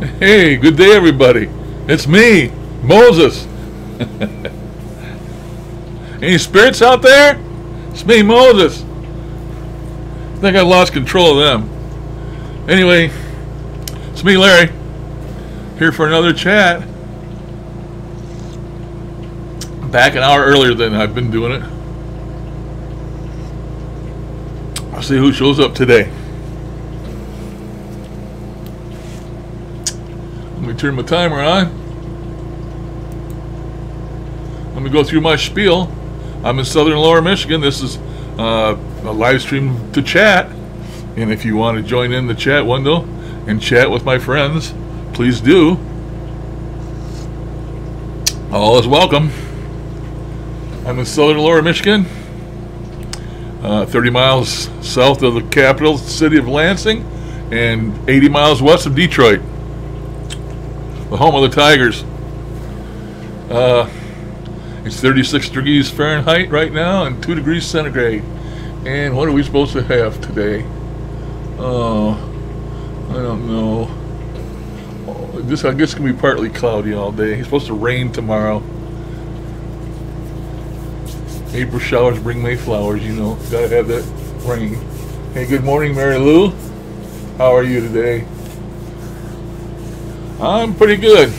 Hey, good day, everybody. It's me, Moses. Any spirits out there? It's me, Moses. I think I lost control of them. Anyway, it's me, Larry, here for another chat. Back an hour earlier than I've been doing it. I'll see who shows up today. Let me turn my timer on. Let me go through my spiel. I'm in southern Lower Michigan. This is a live stream to chat. And if you want to join in the chat window and chat with my friends, please do. All is welcome. I'm in southern Lower Michigan, 30 miles south of the capital city of Lansing and 80 miles west of Detroit, the home of the Tigers. It's 36 degrees Fahrenheit right now and 2 degrees centigrade. And what are we supposed to have today? Oh, I don't know. This, I guess, can be partly cloudy all day. It's supposed to rain tomorrow. April showers bring May flowers, you know. Gotta have that rain. Hey, good morning, Mary Lou. How are you today? I'm pretty good.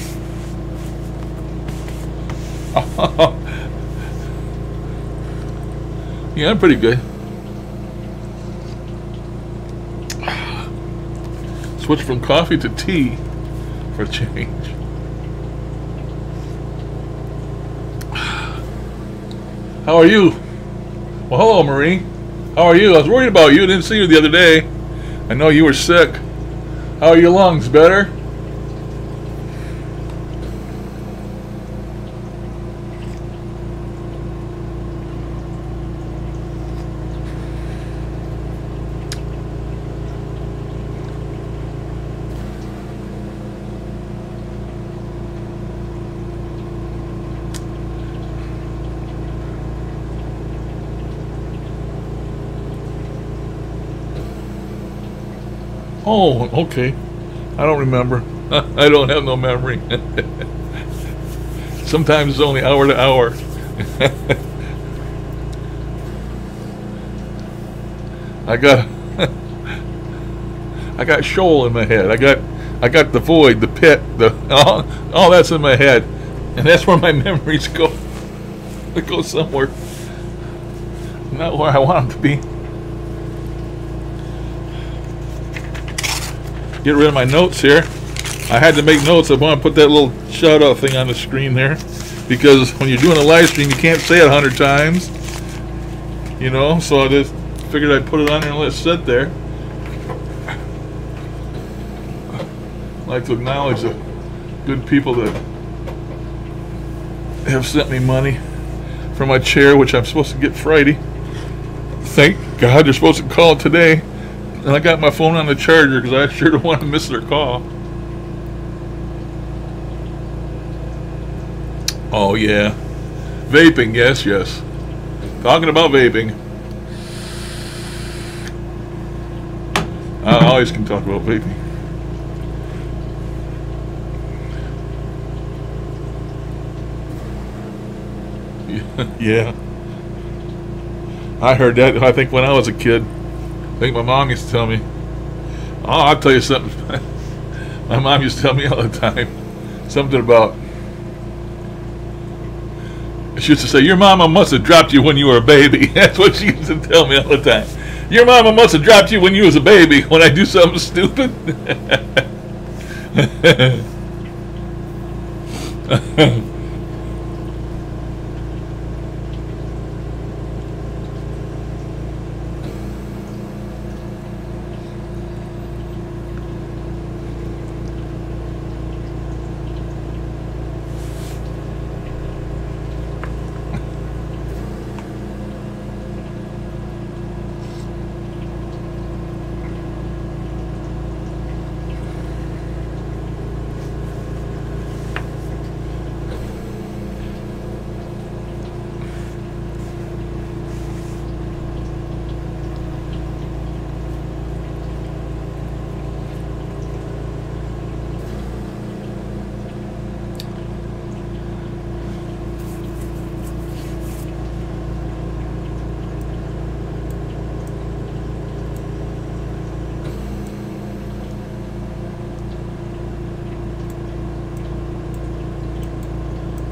Yeah, I'm pretty good. Switch from coffee to tea for a change. How are you? Well, hello, Marie. How are you? I was worried about you. I didn't see you the other day. I know you were sick. How are your lungs? Better? Oh, okay. I don't remember. I don't have no memory. Sometimes it's only hour to hour. I got shoal in my head. I got the void, the pit, all that's in my head, and that's where my memories go. They go somewhere, not where I want them to be. Get rid of my notes here. I had to make notes. I want to put that little shout out thing on the screen there, because when you're doing a live stream you can't say it 100 times, you know, so I just figured I'd put it on there and let it sit there. I'd like to acknowledge the good people that have sent me money for my chair, which I'm supposed to get Friday. Thank God they're supposed to call today. And I got my phone on the charger because I sure don't want to miss their call. Oh yeah. Vaping, yes, yes. Talking about vaping. I always can talk about vaping. Yeah. I heard that, I think, when I was a kid. I think my mom used to tell me. Oh, I'll tell you something. My mom used to tell me all the time. Something about, she used to say, your mama must have dropped you when you were a baby. That's what she used to tell me all the time. Your mama must have dropped you when you was a baby, when I do something stupid.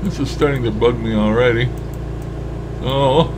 This is starting to bug me already. Oh.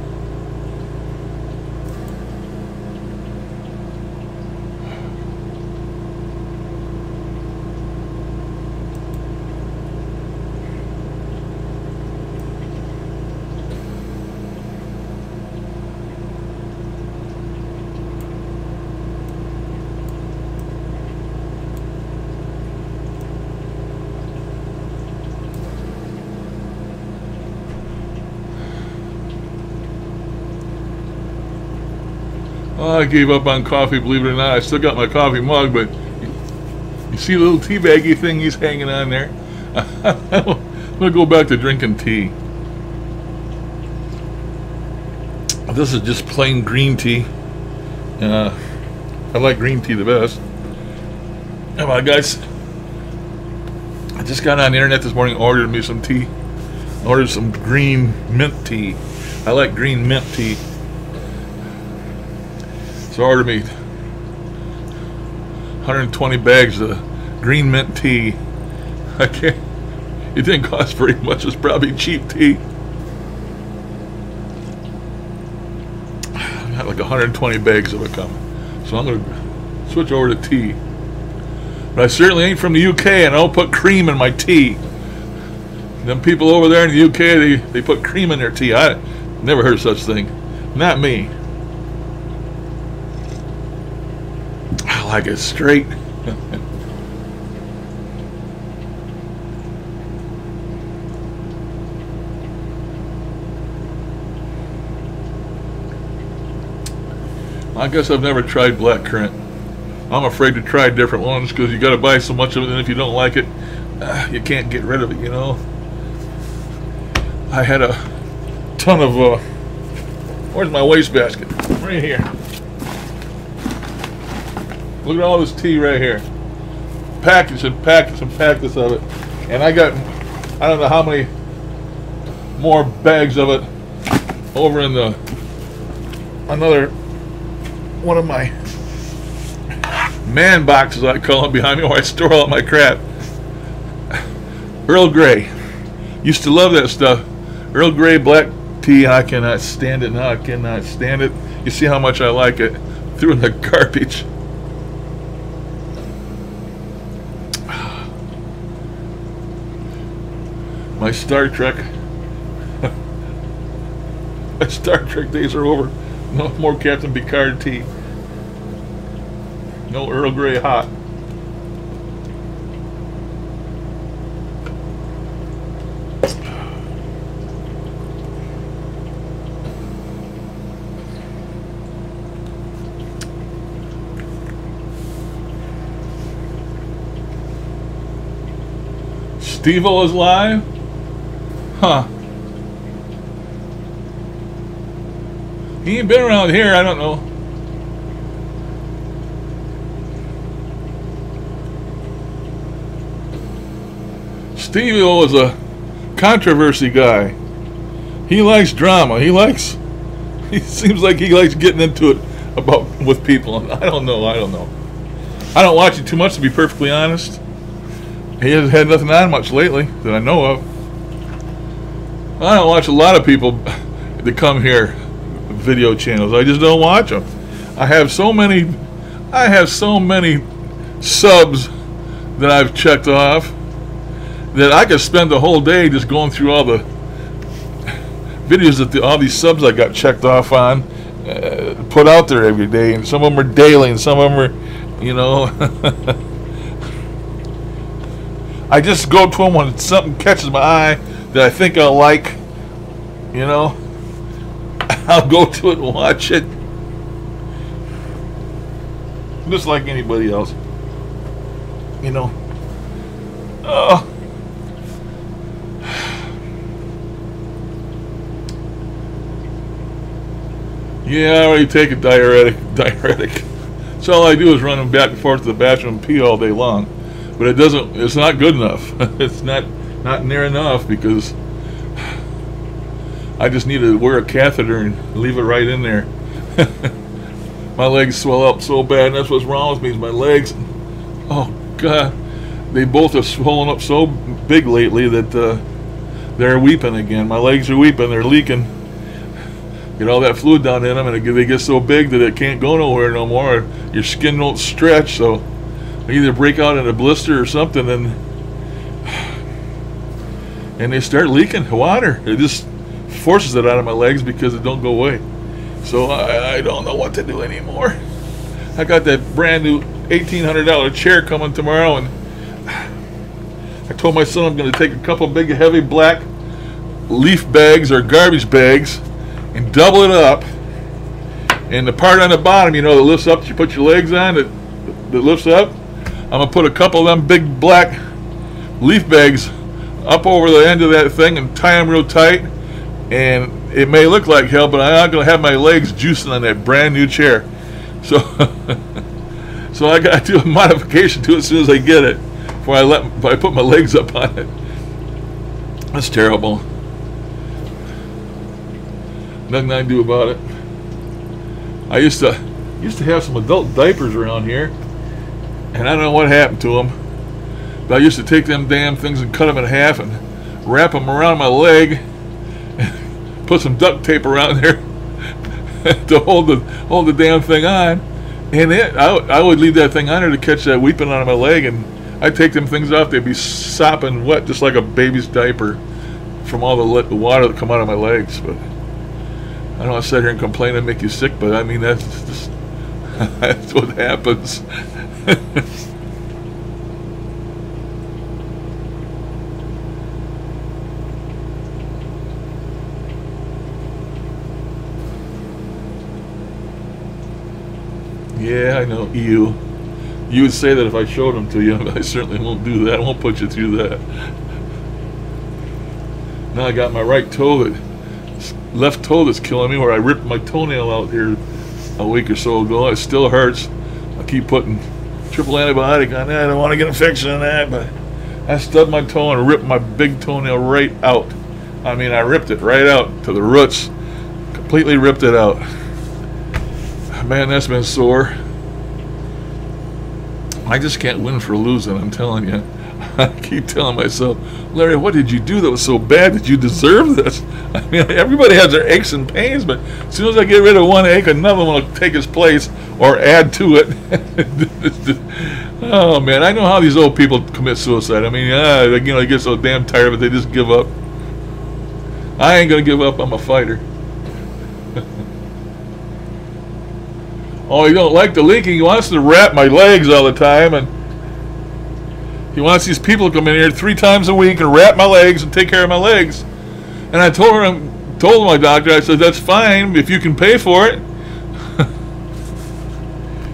Oh, I gave up on coffee, believe it or not. I still got my coffee mug, but you see the little tea baggy thing he's hanging on there? I'm going to go back to drinking tea. This is just plain green tea. I like green tea the best. Come on, guys. I just got on the internet this morning, ordered me some tea. Ordered some green mint tea. I like green mint tea. So I ordered me 120 bags of green mint tea. I can't. It didn't cost very much. It's probably cheap tea. I got like 120 bags of it coming. So I'm going to switch over to tea. But I certainly ain't from the UK, and I don't put cream in my tea. Them people over there in the UK, they put cream in their tea. I never heard of such thing. Not me. I like it straight. I guess I've never tried blackcurrant. I'm afraid to try different ones because you got to buy so much of it, and if you don't like it, you can't get rid of it, you know. I had a ton of, where's my wastebasket? Right here. Look at all this tea right here. Packets and packets and packets of it. And I got, I don't know how many more bags of it over in the, another one of my man boxes, I call it, behind me, where I store all my crap. Earl Grey. Used to love that stuff. Earl Grey black tea. I cannot stand it now. I cannot stand it. You see how much I like it. Threw in the garbage. My Star Trek. My Star Trek days are over. No more Captain Picard tea. No Earl Grey hot. Steve-O is live? Huh. He ain't been around here, I don't know. Steve-O is a controversy guy. He likes drama. He seems like he likes getting into it with people. I don't know. I don't watch it too much, to be perfectly honest. He hasn't had nothing on much lately that I know of. I don't watch a lot of people that come here, video channels. I just don't watch them. I have so many subs that I've checked off that I could spend the whole day just going through all the videos that all these subs I got checked off on, put out there every day, and some of them are daily, and some of them are, you know. I just go to them when something catches my eye that I think I'll like, you know. I'll go to it and watch it. Just like anybody else, you know. Oh. Yeah, I already take a diuretic. So all I do is run them back and forth to the bathroom and pee all day long. But it's not good enough. It's not near enough, because I just need to wear a catheter and leave it right in there. My legs swell up so bad, and that's what's wrong with me, is my legs. Oh God, they both have swollen up so big lately that they're weeping again. My legs are weeping. They're leaking. Get all that fluid down in them, and they get so big that it can't go nowhere no more. Or your skin won't stretch, so they either break out in a blister or something, and they start leaking water. It just forces it out of my legs because it don't go away. So I don't know what to do anymore. I got that brand new $1,800 chair coming tomorrow, and I told my son I'm going to take a couple big heavy black leaf bags or garbage bags and double it up, and the part on the bottom, you know, that lifts up, you put your legs on, that lifts up, I'm going to put a couple of them big black leaf bags up over the end of that thing and tie them real tight. And it may look like hell, but I'm not going to have my legs juicing on that brand new chair. So so I got to do a modification to it as soon as I get it, before I put my legs up on it. That's terrible. Nothing I can do about it. I used to have some adult diapers around here, and I don't know what happened to them. But I used to take them damn things and cut them in half and wrap them around my leg, and put some duct tape around there to hold the damn thing on. And I would leave that thing on there to catch that weeping out of my leg, and I'd take them things off. They'd be sopping wet just like a baby's diaper from all the water that come out of my legs. But I don't want to sit here and complain and make you sick, but I mean, that's just that's what happens. Yeah, I know. You would say that if I showed them to you, but I certainly won't do that. I won't put you through that. Now I got my right toe, left toe that's killing me, where I ripped my toenail out here a week or so ago. It still hurts. I keep putting triple antibiotic on that. I don't want to get infection on that, but I stubbed my toe and ripped my big toenail right out. I mean, I ripped it right out to the roots. Completely ripped it out. Man, that's been sore. I just can't win for losing, I'm telling you. I keep telling myself, Larry, what did you do that was so bad that you deserve this? I mean, everybody has their aches and pains, but as soon as I get rid of one ache, another one will take its place or add to it. Oh, man, I know how these old people commit suicide. I mean, they get so damn tired of it, they just give up. I ain't going to give up. I'm a fighter. Oh, he don't like the leaking. He wants to wrap my legs all the time, and he wants these people to come in here 3 times a week and wrap my legs and take care of my legs. And I told my doctor, I said, that's fine if you can pay for it.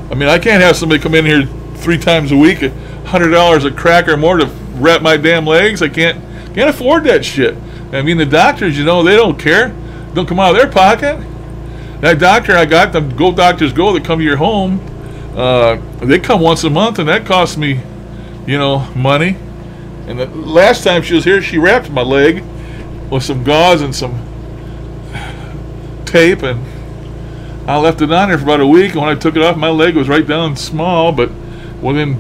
I mean, I can't have somebody come in here 3 times a week, $100 a crack or more to wrap my damn legs. I can't afford that shit. I mean, the doctors, you know, they don't care. Don't come out of their pocket. That doctor I got, the Go Doctors Go, that come to your home, they come once a month, and that costs me, you know, money. And the last time she was here, she wrapped my leg with some gauze and some tape, and I left it on there for about a week, and when I took it off, my leg was right down small, but within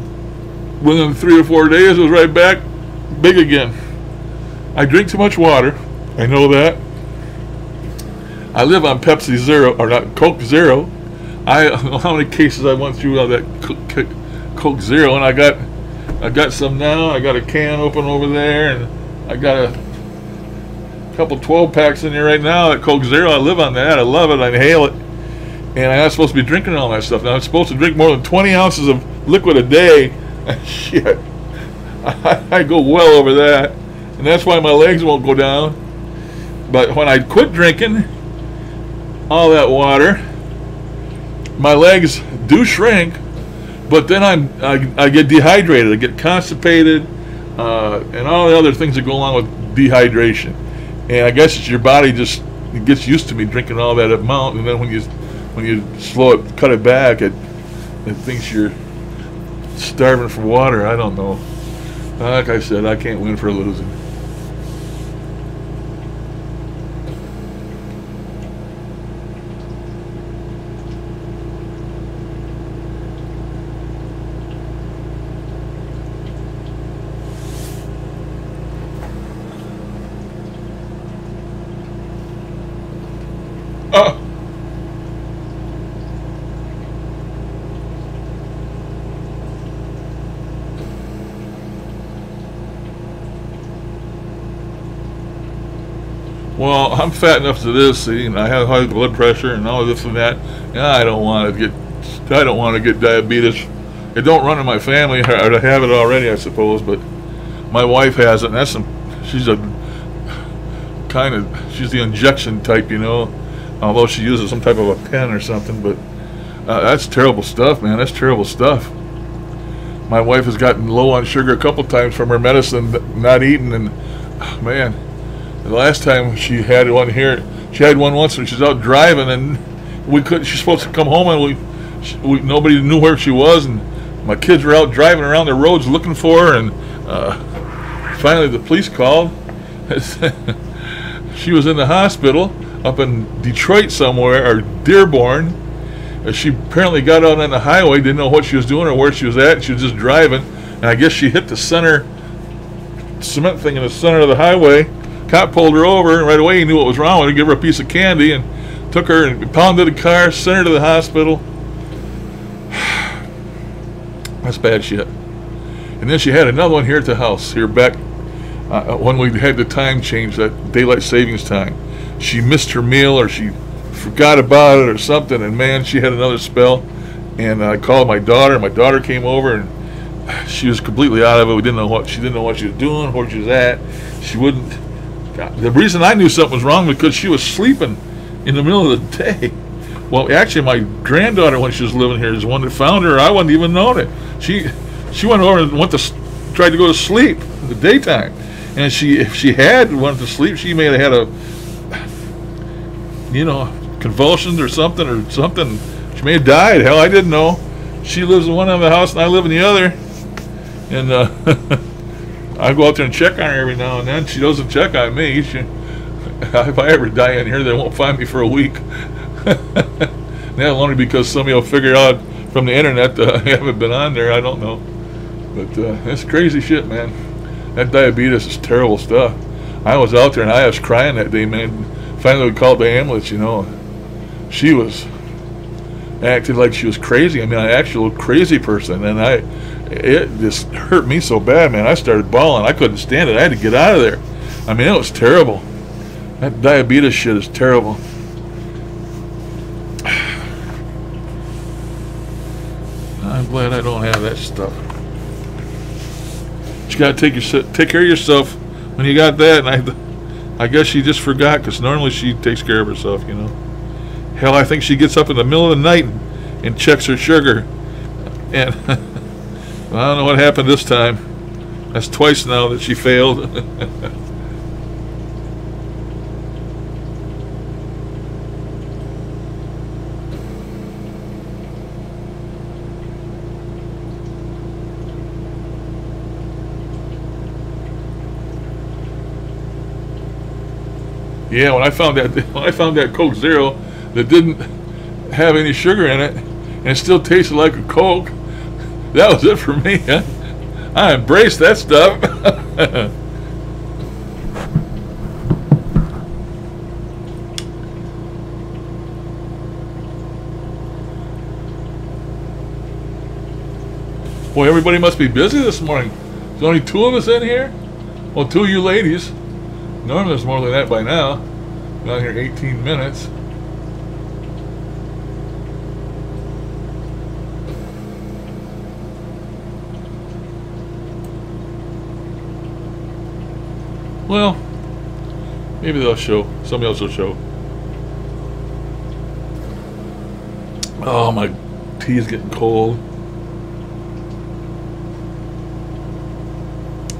3 or 4 days, it was right back big again. I drink too much water. I know that. I live on Pepsi Zero, or not, Coke Zero. I don't know how many cases I went through of that Coke Zero, and I got some now. I got a can open over there, and I got a couple 12 packs in here right now at Coke Zero. I live on that. I love it. I inhale it, and I'm not supposed to be drinking all that stuff. Now I'm supposed to drink more than 20 ounces of liquid a day. Shit, I go well over that, and that's why my legs won't go down. But when I quit drinking all that water, my legs do shrink, but then I get dehydrated. I get constipated, and all the other things that go along with dehydration. And I guess it's your body just gets used to me drinking all that amount, and then when you cut it back, it thinks you're starving for water. I don't know. Like I said, I can't win for losing. Well, I'm fat enough to this, see, and I have high blood pressure and all this and that. And I don't want to get diabetes. It don't run in my family, or I have it already, I suppose. But my wife has it, and she's the injection type, you know. Although she uses some type of a pen or something, but that's terrible stuff, man. That's terrible stuff. My wife has gotten low on sugar a couple times from her medicine not eating, and man, the last time she had one here, she had one once when she was out driving, and she's supposed to come home, and nobody knew where she was, and my kids were out driving around the roads looking for her, and finally the police called. She was in the hospital up in Detroit somewhere, or Dearborn. She apparently got out on the highway, didn't know what she was doing or where she was at. She was just driving, and I guess she hit the cement thing in the center of the highway. Cop pulled her over, and right away he knew what was wrong with her, gave her a piece of candy, and took her and pounded the car, sent her to the hospital. That's bad shit. And then she had another one here at the house, here back when we had the time change, that daylight savings time. She missed her meal, or she forgot about it or something, and man, she had another spell. And I called my daughter. My daughter came over, and she was completely out of it. She didn't know what she was doing, where she was at. She wouldn't. The reason I knew something was wrong was because she was sleeping in the middle of the day. Well, actually, my granddaughter, when she was living here, is the one that found her. I wouldn't even known it. She went over and tried to go to sleep in the daytime, and if she had went to sleep, she may have had a, convulsions or something. She may have died. Hell, I didn't know. She lives in one end of the house, and I live in the other. And I go out there and check on her every now and then. She doesn't check on me. If I ever die in here, they won't find me for a week. That's only because somebody will figure out from the internet that I haven't been on there. I don't know. But that's crazy shit, man. That diabetes is terrible stuff. I was out there, and I was crying that day, man. Finally, we called the ambulance, She was acting like she was crazy. I mean, an actual crazy person. And it just hurt me so bad, man. I started bawling. I couldn't stand it. I had to get out of there. I mean, it was terrible. That diabetes shit is terrible. I'm glad I don't have that stuff. You gotta take care of yourself when you got that. And I guess she just forgot, because normally she takes care of herself, Hell, I think she gets up in the middle of the night and checks her sugar. And I don't know what happened this time. That's twice now that she failed. Yeah, when I found that Coke Zero that didn't have any sugar in it, and it still tasted like a Coke, that was it for me. Huh? I embraced that stuff. Boy, everybody must be busy this morning. There's only 2 of us in here. Well, 2 of you ladies. Normally there's more than that by now. Been out here 18 minutes. Well, maybe they'll show. Somebody else will show. Oh, my tea is getting cold.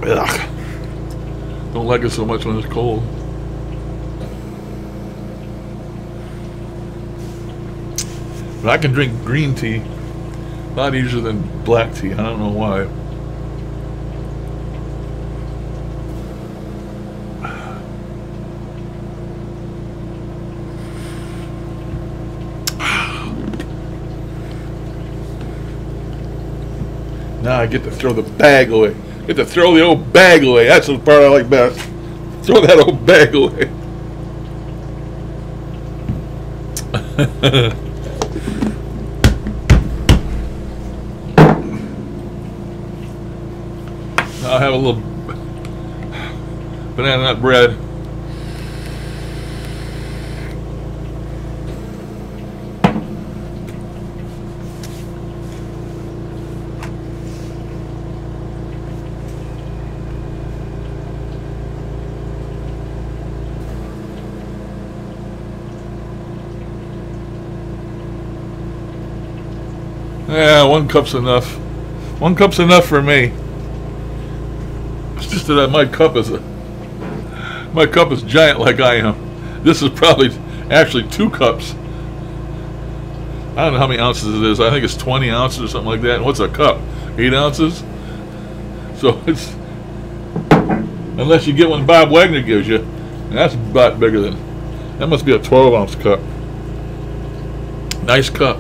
Ugh. Don't like it so much when it's cold. But I can drink green tea a lot easier than black tea. I don't know why. Now I get to throw the bag away. Get to throw the old bag away. That's the part I like best. Throw that old bag away. I'll have a little banana nut bread. Yeah, 1 cup's enough. 1 cup's enough for me. It's just that my cup is giant like I am. This is probably actually 2 cups. I don't know how many ounces it is. I think it's 20 ounces or something like that. And what's a cup? 8 ounces? So it's, unless you get one Bob Wagner gives you, and that's a lot bigger than, that must be a 12-ounce cup. Nice cup.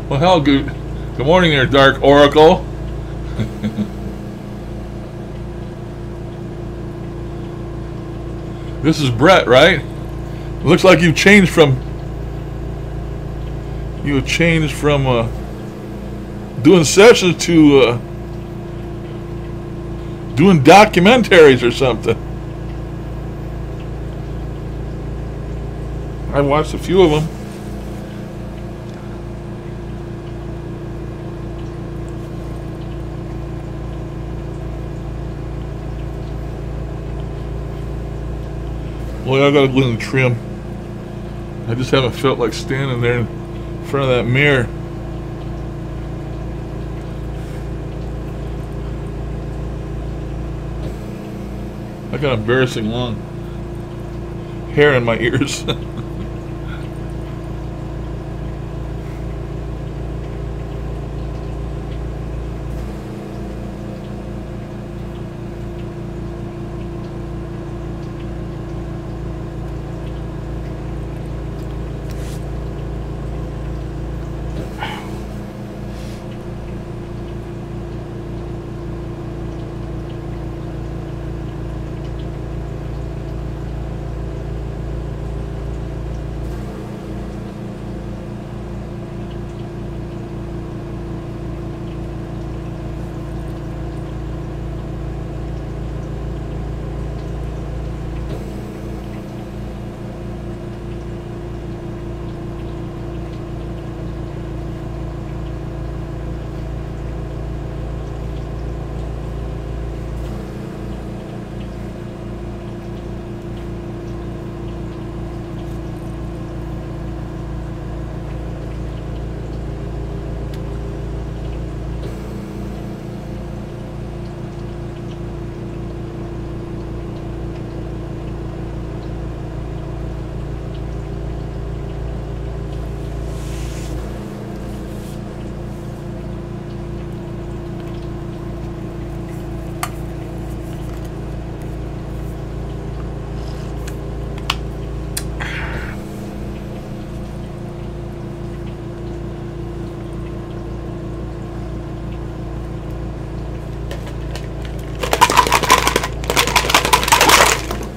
Well, hell, good morning there, Dark Oracle. This is Brett, right? It looks like you've changed from doing sessions to doing documentaries or something. I watched a few of them. Well, I gotta go in the trim. I just haven't felt like standing there in front of that mirror. I got embarrassing long hair in my ears.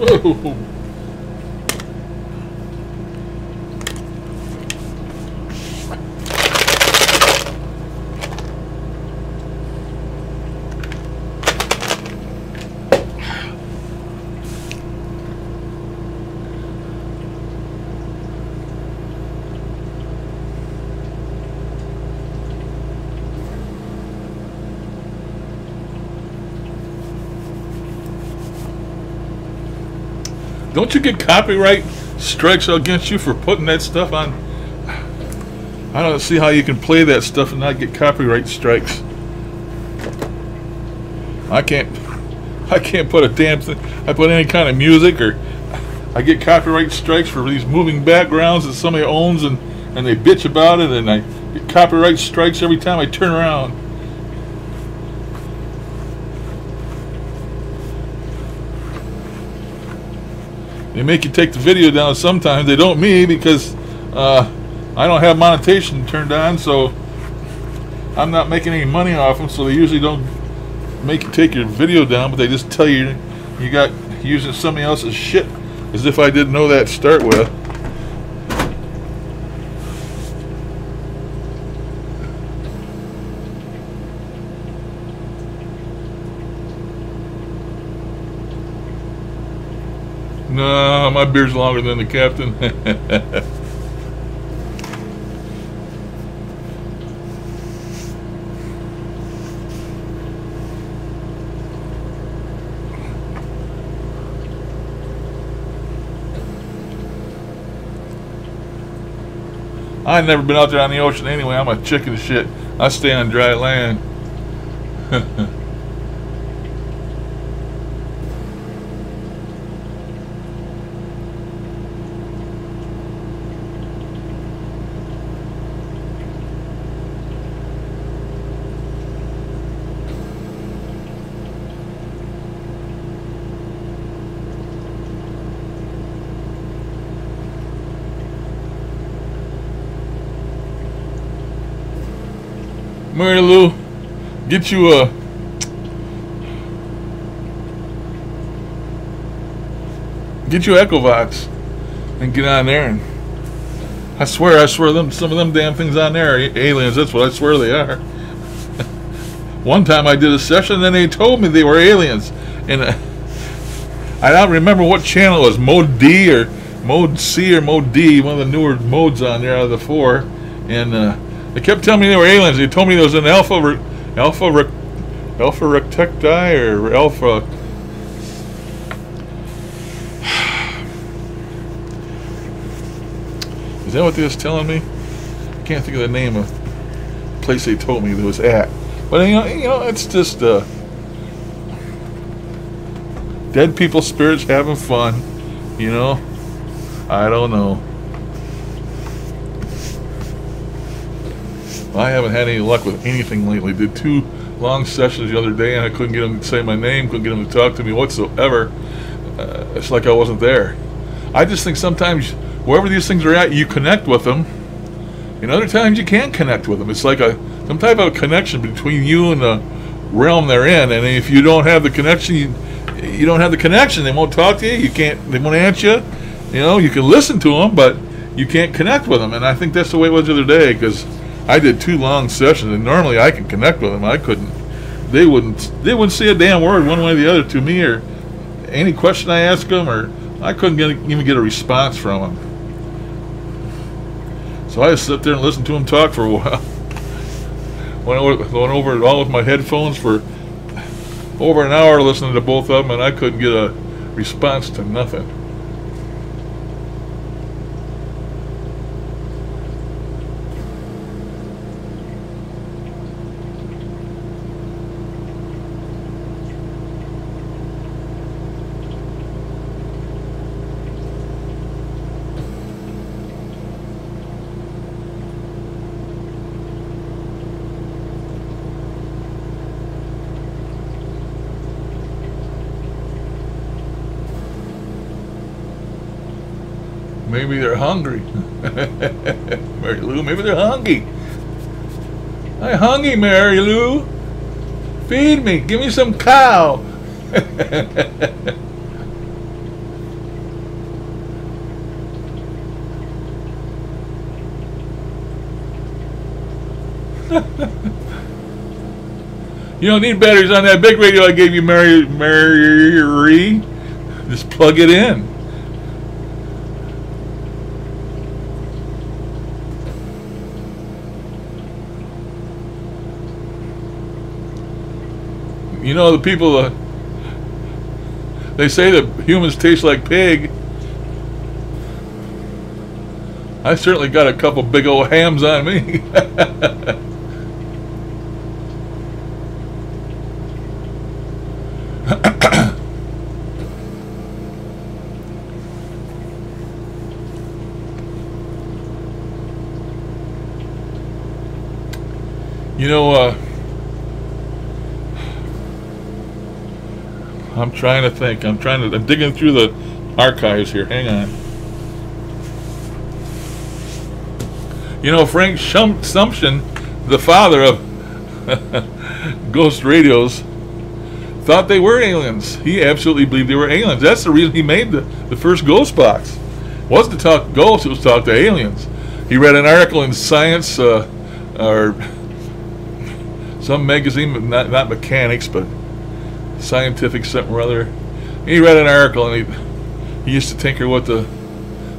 Whoa. Don't you get copyright strikes against you for putting that stuff on? I don't see how you can play that stuff and not get copyright strikes. I can't put a damn thing. I put any kind of music, or I get copyright strikes for these moving backgrounds that somebody owns, and they bitch about it, and I get copyright strikes every time I turn around. They make you take the video down sometimes. They don't me, because I don't have monetization turned on, so I'm not making any money off them, so they usually don't make you take your video down, but they just tell you you got using somebody else's shit, as if I didn't know that to start with. No, my beard's longer than the captain. I've never been out there on the ocean anyway. I'm a chicken shit. I stay on dry land. Mary Lou, get you a Echovox and get on there. And I swear them some of them damn things on there are aliens. That's what I swear they are. One time I did a session and then they told me they were aliens, and I don't remember what channel it was, Mode D or Mode C or Mode D, one of the newer modes on there out of the 4, and they kept telling me they were aliens. They told me there was an Alpha Rectecti or Alpha. Is that what they was telling me? I can't think of the name of the place they told me that was at. But you know, it's just dead people spirits having fun. You know, I don't know. I haven't had any luck with anything lately. Did 2 long sessions the other day and I couldn't get them to say my name, couldn't get them to talk to me whatsoever. It's like I wasn't there. I just think sometimes wherever these things are at, you connect with them, and other times you can't connect with them. It's like some type of connection between you and the realm they're in, and if you don't have the connection, you don't have the connection. They won't talk to you. They won't answer you. You know, you can listen to them, but you can't connect with them. And I think that's the way it was the other day, because I did 2 long sessions, and normally I can connect with them. I couldn't. They wouldn't say a damn word one way or the other to me, or any question I asked them, or I couldn't even get a response from them. So I just sit there and listen to them talk for a while. Went over it all with my headphones for over an hour listening to both of them, and I couldn't get a response to nothing. Maybe they're hungry. Mary Lou, maybe they're hungry. I'm hungry, Mary Lou. Feed me. Give me some cow. You don't need batteries on that big radio I gave you, Mary. Just plug it in. You know, the people, they say that humans taste like pig. I certainly got a couple big old hams on me. You know, I'm trying to think. I'm digging through the archives here. Hang on. You know, Frank Sumption, the father of Ghost Radios, thought they were aliens. He absolutely believed they were aliens. That's the reason he made the first Ghost box. It wasn't to talk to ghosts, it was to talk to aliens. He read an article in Science, or some magazine, not mechanics, but scientific something or other. He read an article and he used to tinker with the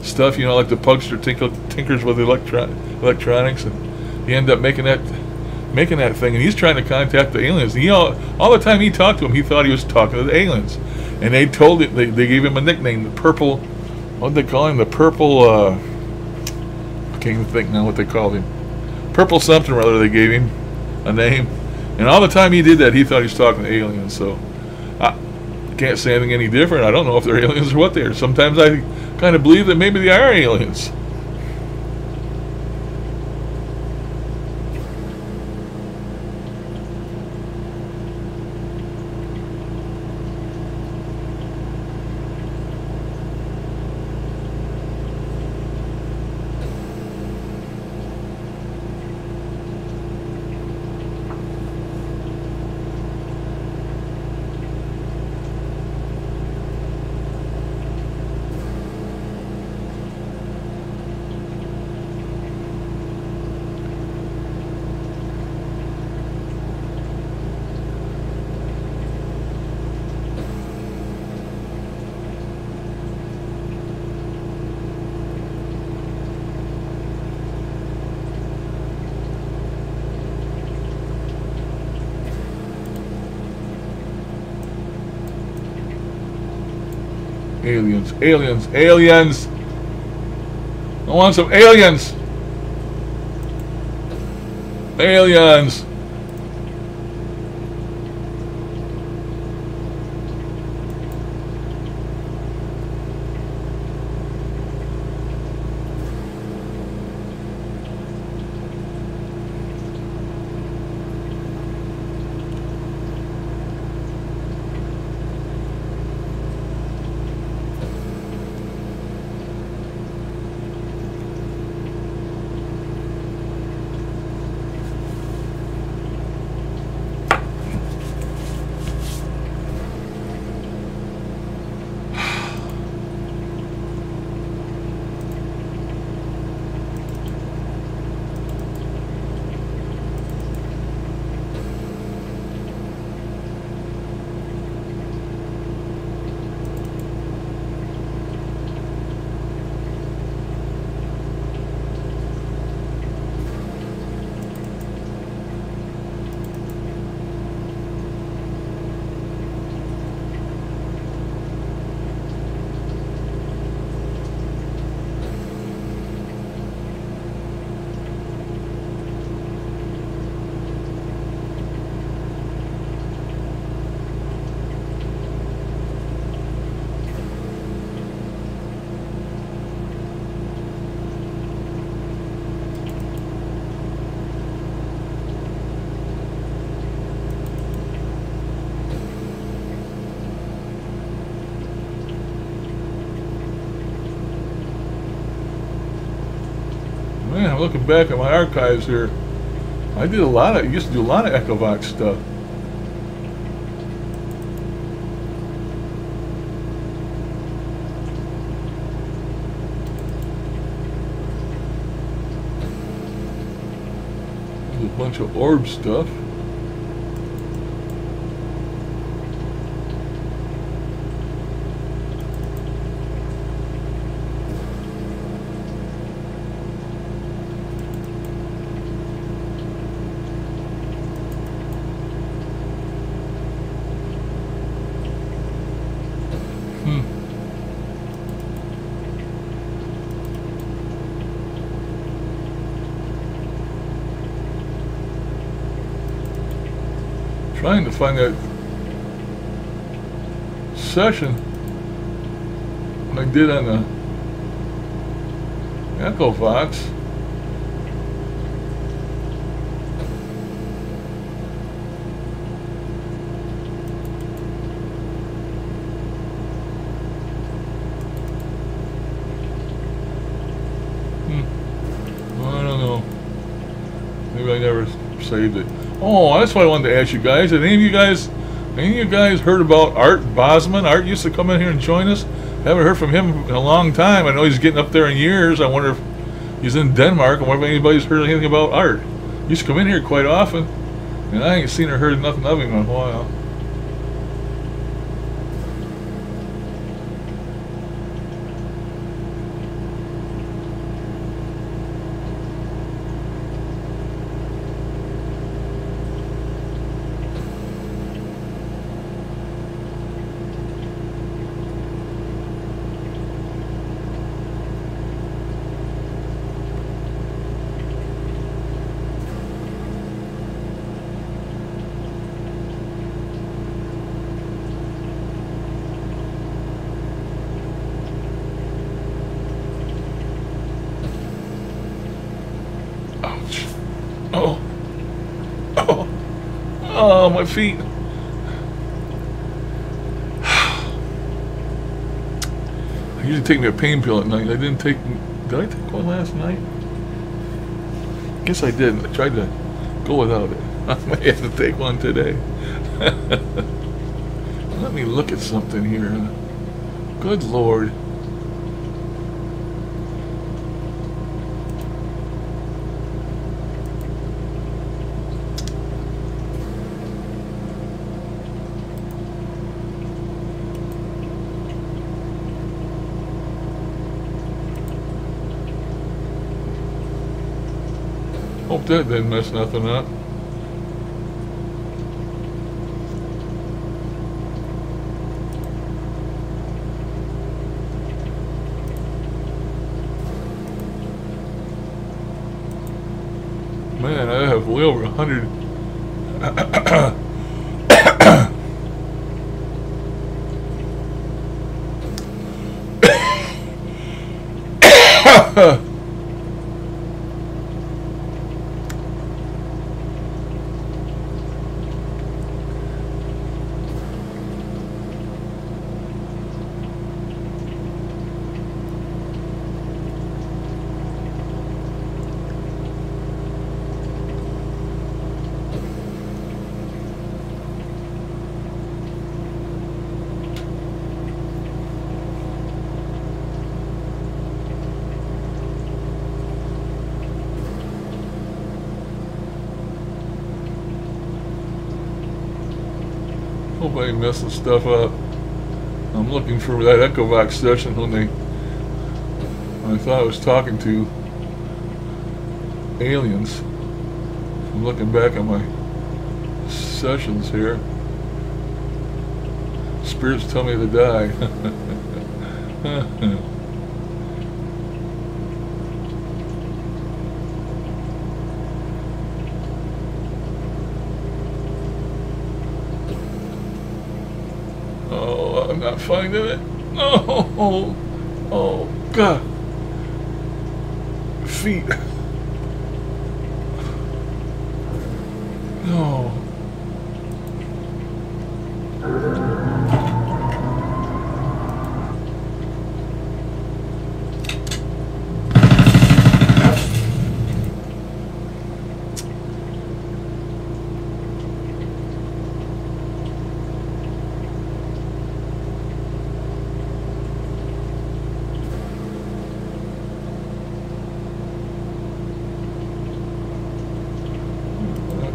stuff, you know, like the Pugster tinkers with electronics, and he ended up making that thing, and he's trying to contact the aliens. And he all the time he talked to him, he thought he was talking to the aliens, and they told it. They gave him a nickname, the Purple. What did they call him? The Purple. I can't even think now what they called him. Purple something or other. They gave him a name, and all the time he did that, he thought he was talking to aliens. So I can't say anything any different. I don't know if they're aliens or what they are. Sometimes I kind of believe that maybe they are aliens. Aliens, aliens, aliens! I want some aliens! Aliens! Man, I'm looking back at my archives here. I used to do a lot of Echovox stuff. There's a bunch of orb stuff. Trying to find that session I did on the Echovox. I don't know. Maybe I never saved it. Oh, that's what I wanted to ask you guys. Have any of you guys heard about Art Bosman? Art used to come in here and join us. Haven't heard from him in a long time. I know he's getting up there in years. I wonder if he's in Denmark. I wonder if anybody's heard anything about Art. He used to come in here quite often, and I ain't seen or heard nothing of him in a while. Ouch. Oh. Oh. Oh, my feet. I usually take me a pain pill at night. Did I take one last night? Guess I did. I tried to go without it. I may have to take one today. Let me look at something here. Good Lord. Hope that didn't mess nothing up. Man, I have way over 100. Hope I ain't messing stuff up. I'm looking for that Echovac session when I thought I was talking to aliens. I'm looking back at my sessions here. Spirits tell me to die. Oh, I'm not finding it. No. Oh, God. Feet. No.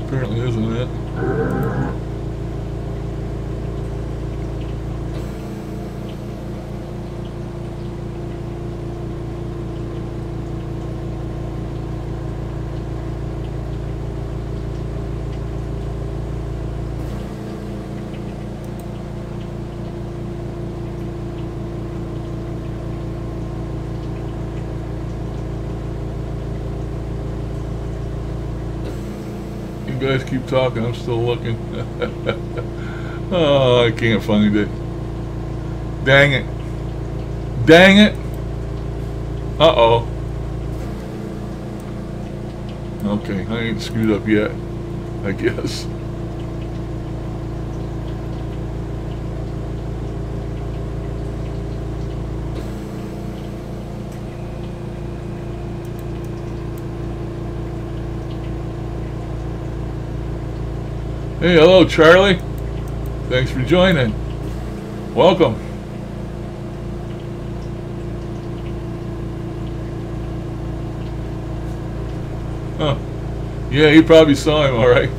Apparently isn't it? You guys keep talking, I'm still looking. Oh, I can't find it. Dang it. Dang it. Uh-oh. Okay, I ain't screwed up yet, I guess. Hey, hello, Charlie. Thanks for joining. Welcome. Huh. Yeah, he probably saw him, all right.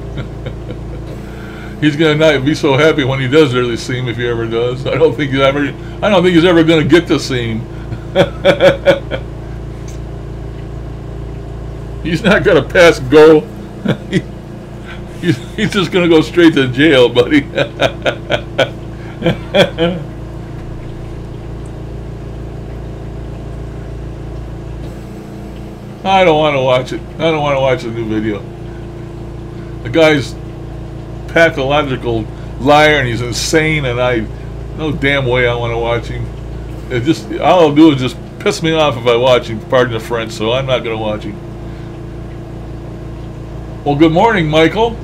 He's gonna not be so happy when he does really see him, if he ever does. I don't think he's ever gonna get to see him. He's not gonna pass go. He's just gonna go straight to jail, buddy. I don't want to watch it. I don't want to watch the new video. The guy's pathological liar and he's insane, and no damn way I want to watch him. All I'll do is just piss me off if I watch him, pardon the French, so I'm not gonna watch him. Well, good morning, Michael.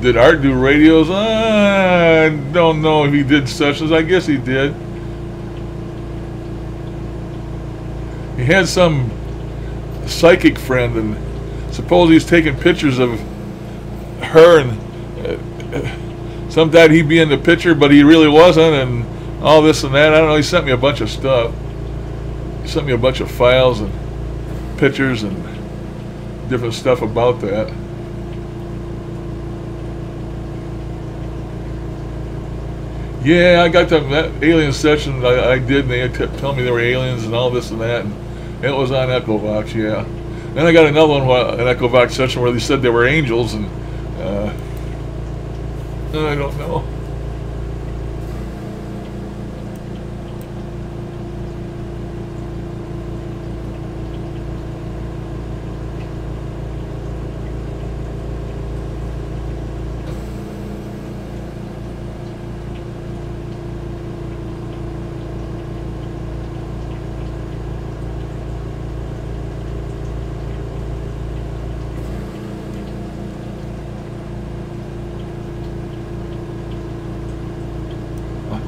Did Art do radios? I don't know if he did sessions. I guess he did. He had some psychic friend, and suppose he's taking pictures of her, and sometimes he'd be in the picture, but he really wasn't, and all this and that. I don't know. He sent me a bunch of stuff. He sent me a bunch of files and pictures and different stuff about that. Yeah, I got that alien session I did, and they tell me they were aliens and all this and that, and it was on Echovox, yeah. Then I got another one, an Echovox session where they said they were angels, and I don't know.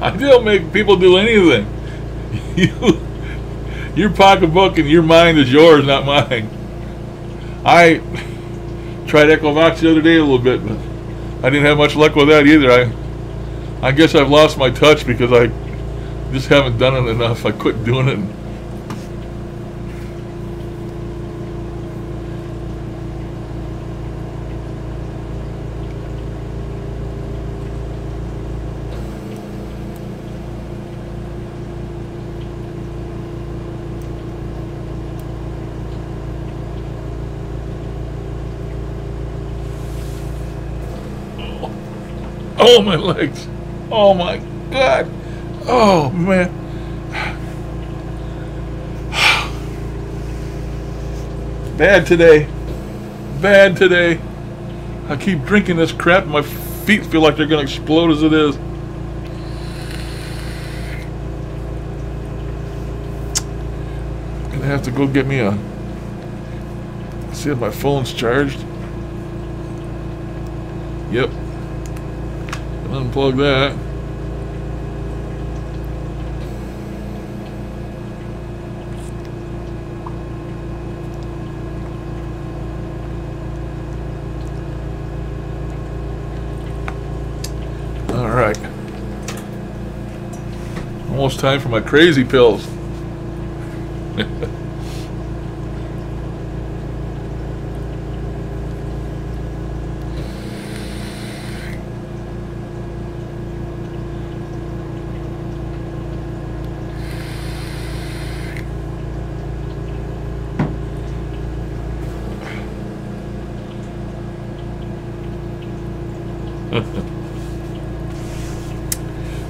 I don't make people do anything. Your pocketbook and your mind is yours, not mine. I tried Echovox the other day a little bit, but I didn't have much luck with that either. I guess I've lost my touch because I just haven't done it enough. I quit doing it. Oh, my legs. Oh, my God. Oh, man. Bad today. Bad today. I keep drinking this crap. My feet feel like they're going to explode as it is. Gonna have to go get me a... See if my phone's charged. Yep. Unplug that. All right. Almost time for my crazy pills.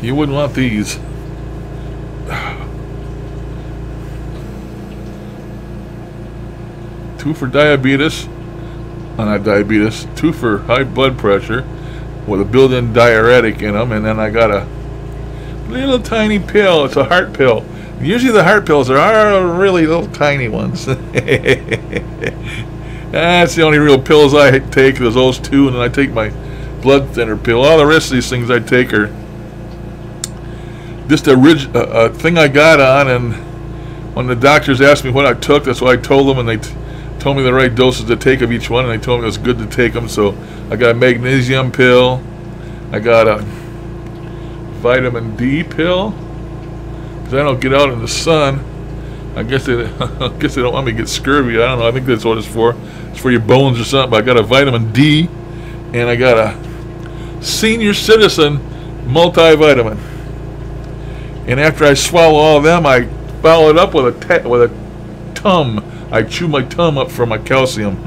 You wouldn't want these. Two for diabetes, not diabetes, two for high blood pressure with a built-in diuretic in them, and then I got a little tiny pill. It's a heart pill. Usually the heart pills are really little tiny ones. That's the only real pills I take. There's those two, and then I take my blood thinner pill. All the rest of these things I take are just a thing I got on, and when the doctors asked me what I took, that's what I told them, and they told me the right doses to take of each one, and they told me it was good to take them. So I got a magnesium pill, I got a vitamin D pill, because I don't get out in the sun. I guess they don't want me to get scurvy. I don't know. I think that's what it's for. It's for your bones or something. But I got a vitamin D, and I got a senior citizen multivitamin. And after I swallow all of them, I follow it up with a TUM. I chew my TUM up for my calcium.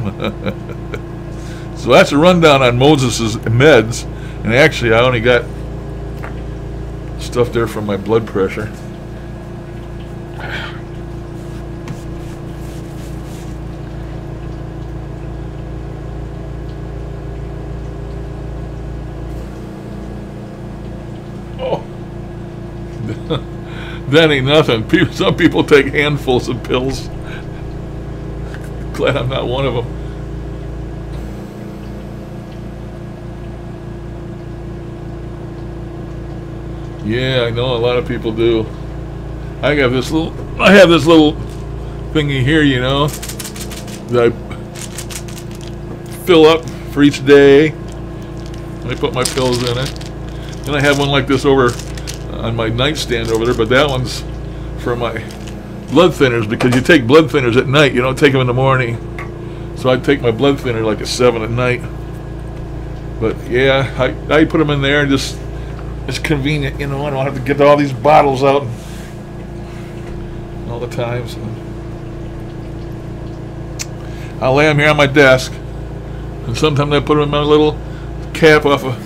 So that's a rundown on Moses' meds. And actually, I only got stuff there for my blood pressure. That ain't nothing. Some people take handfuls of pills. Glad I'm not one of them. Yeah, I know a lot of people do. I have this little thingy here, you know, that I fill up for each day. I put my pills in it. Then I have one like this over on my nightstand over there, but that one's for my blood thinners, because you take blood thinners at night, you don't take them in the morning. So I take my blood thinner like at 7 at night. But yeah, I put them in there, and just, it's convenient, you know. I don't have to get all these bottles out all the time. So I'll lay them here on my desk, and sometimes I put them in my little cap off a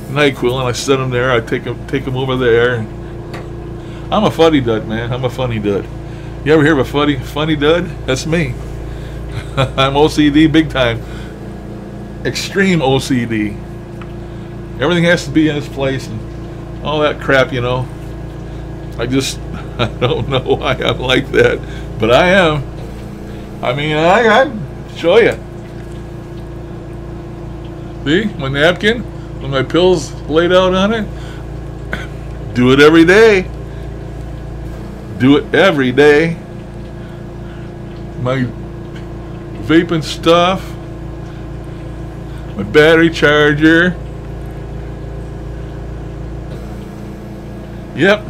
NyQuil, and I set them there. I take them over there. I'm a funny dud, man. I'm a funny dud. You ever hear of a funny dud? That's me. I'm OCD big time. Extreme OCD. Everything has to be in its place and all that crap, you know. I don't know why I'm like that, but I am. I mean, I show you. See, my napkin, with my pills laid out on it. Do it every day. Do it every day. My vaping stuff, my battery charger. Yep.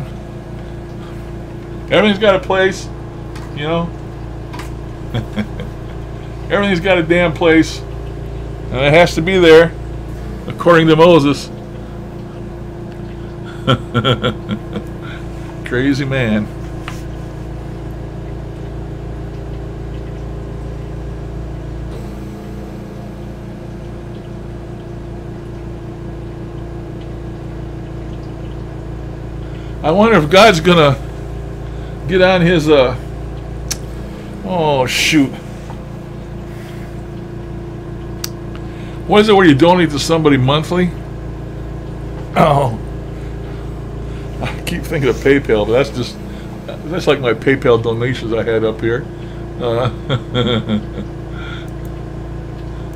Everything's got a place, you know. Everything's got a damn place, and it has to be there, according to Moses. Crazy man. I wonder if God's gonna get on his oh shoot, what is it where you donate to somebody monthly? Oh, I keep thinking of PayPal, but that's like my PayPal donations I had up here.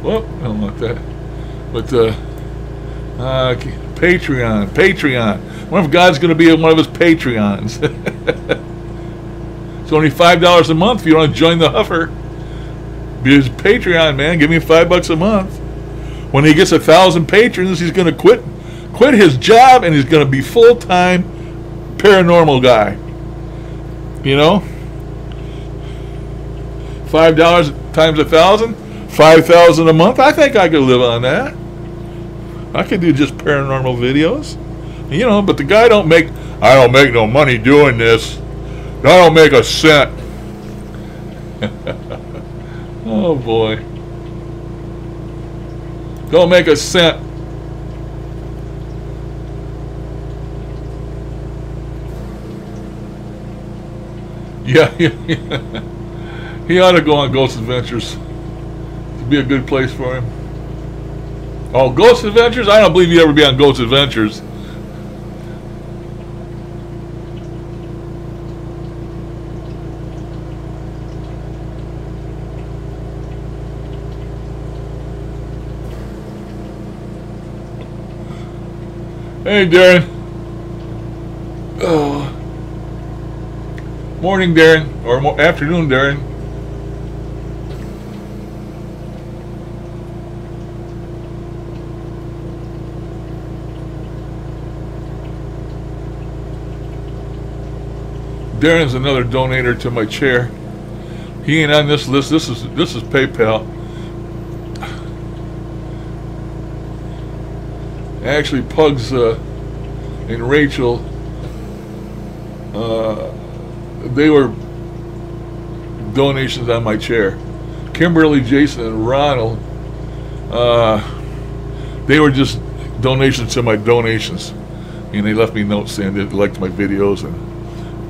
Whoop, I don't like that. But Patreon. I wonder if God's going to be one of his Patreons. It's only $5 a month if you want to join the Huffer. Be his Patreon, man. Give me $5 a month. When he gets 1,000 patrons, he's going to quit his job, and he's going to be full-time paranormal guy. You know? $5 times 1,000, $5,000 a month. I think I could live on that. I could do just paranormal videos. You know, but the guy I don't make no money doing this. I don't make a cent. Oh boy. Don't make a cent. Yeah. He ought to go on Ghost Adventures. It'd be a good place for him. Oh, Ghost Adventures? I don't believe you'd ever be on Ghost Adventures. Hey, Darren. Oh. Morning, Darren. Or afternoon, Darren. Darren's another donator to my chair. He ain't on this list. This is PayPal. Actually, Pugs and Rachel, they were donations on my chair. Kimberly, Jason, and Ronald, they were just donations to my donations. And they left me notes saying they liked my videos and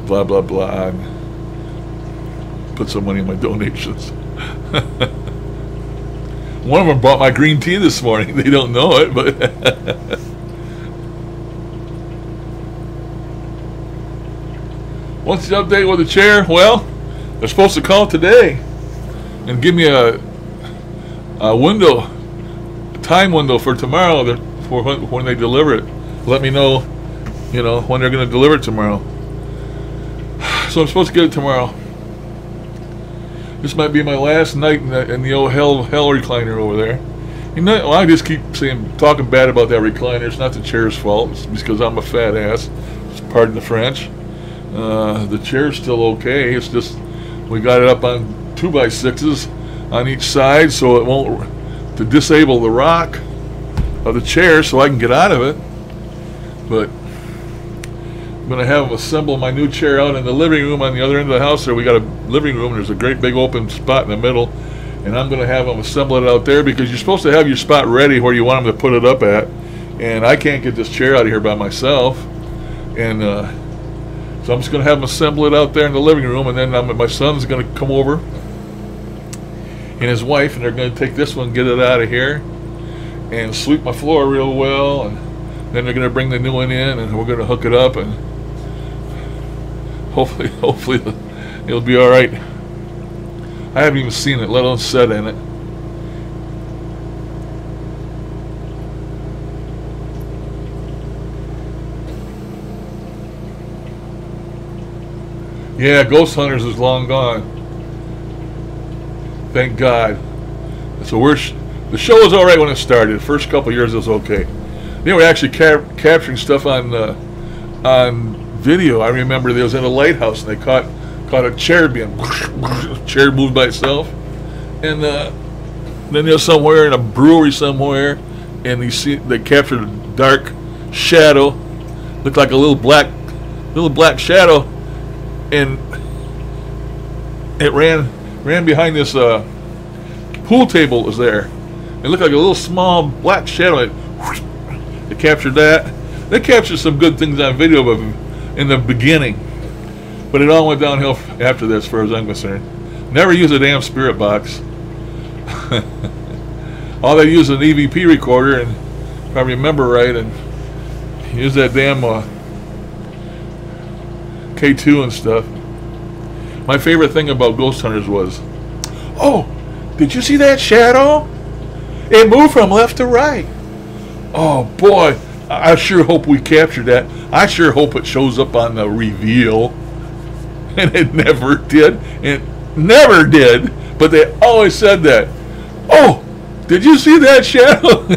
blah, blah, blah, and put some money in my donations. One of them bought my green tea this morning. They don't know it, but What's the update with the chair? Well, they're supposed to call today and give me a window, time window for tomorrow, for when they deliver it. Let me know, you know, when they're going to deliver it tomorrow. So I'm supposed to get it tomorrow. This might be my last night in the old hell recliner over there. You know, well, I just keep talking bad about that recliner. It's not the chair's fault. It's because I'm a fat ass. Pardon the French. The chair's still okay. It's just we got it up on 2x6s on each side, so it won't to disable the rock of the chair, so I can get out of it. But I'm gonna have them assemble my new chair out in the living room on the other end of the house. There we got a living room. There's a great big open spot in the middle, and I'm gonna have them assemble it out there because you're supposed to have your spot ready where you want them to put it up at. And I can't get this chair out of here by myself, and so I'm just gonna have them assemble it out there in the living room, and then my son's gonna come over and his wife, and they're gonna take this one, get it out of here, and sweep my floor real well, and then they're gonna bring the new one in, and we're gonna hook it up, and hopefully it'll be all right. I haven't even seen it, let alone set in it. Yeah, Ghost Hunters is long gone. Thank God. So the show was all right when it started. The first couple of years it was okay. They were actually capturing stuff on video. I remember they was in a lighthouse and they caught a chair being chair moved by itself, and then they was somewhere in a brewery somewhere, and they captured a dark shadow, looked like a little black shadow, and it ran behind this pool table that was there. It looked like a little small black shadow. They captured that. They captured some good things on video in the beginning, but it all went downhill after that, as far as I'm concerned. Never use a damn spirit box. All they use is an EVP recorder, and if I remember right, and use that damn K2 and stuff. My favorite thing about Ghost Hunters was, oh, did you see that shadow? It moved from left to right. Oh boy, I sure hope we captured that. I sure hope it shows up on the reveal. And it never did. It never did. But they always said that. Oh, did you see that shadow?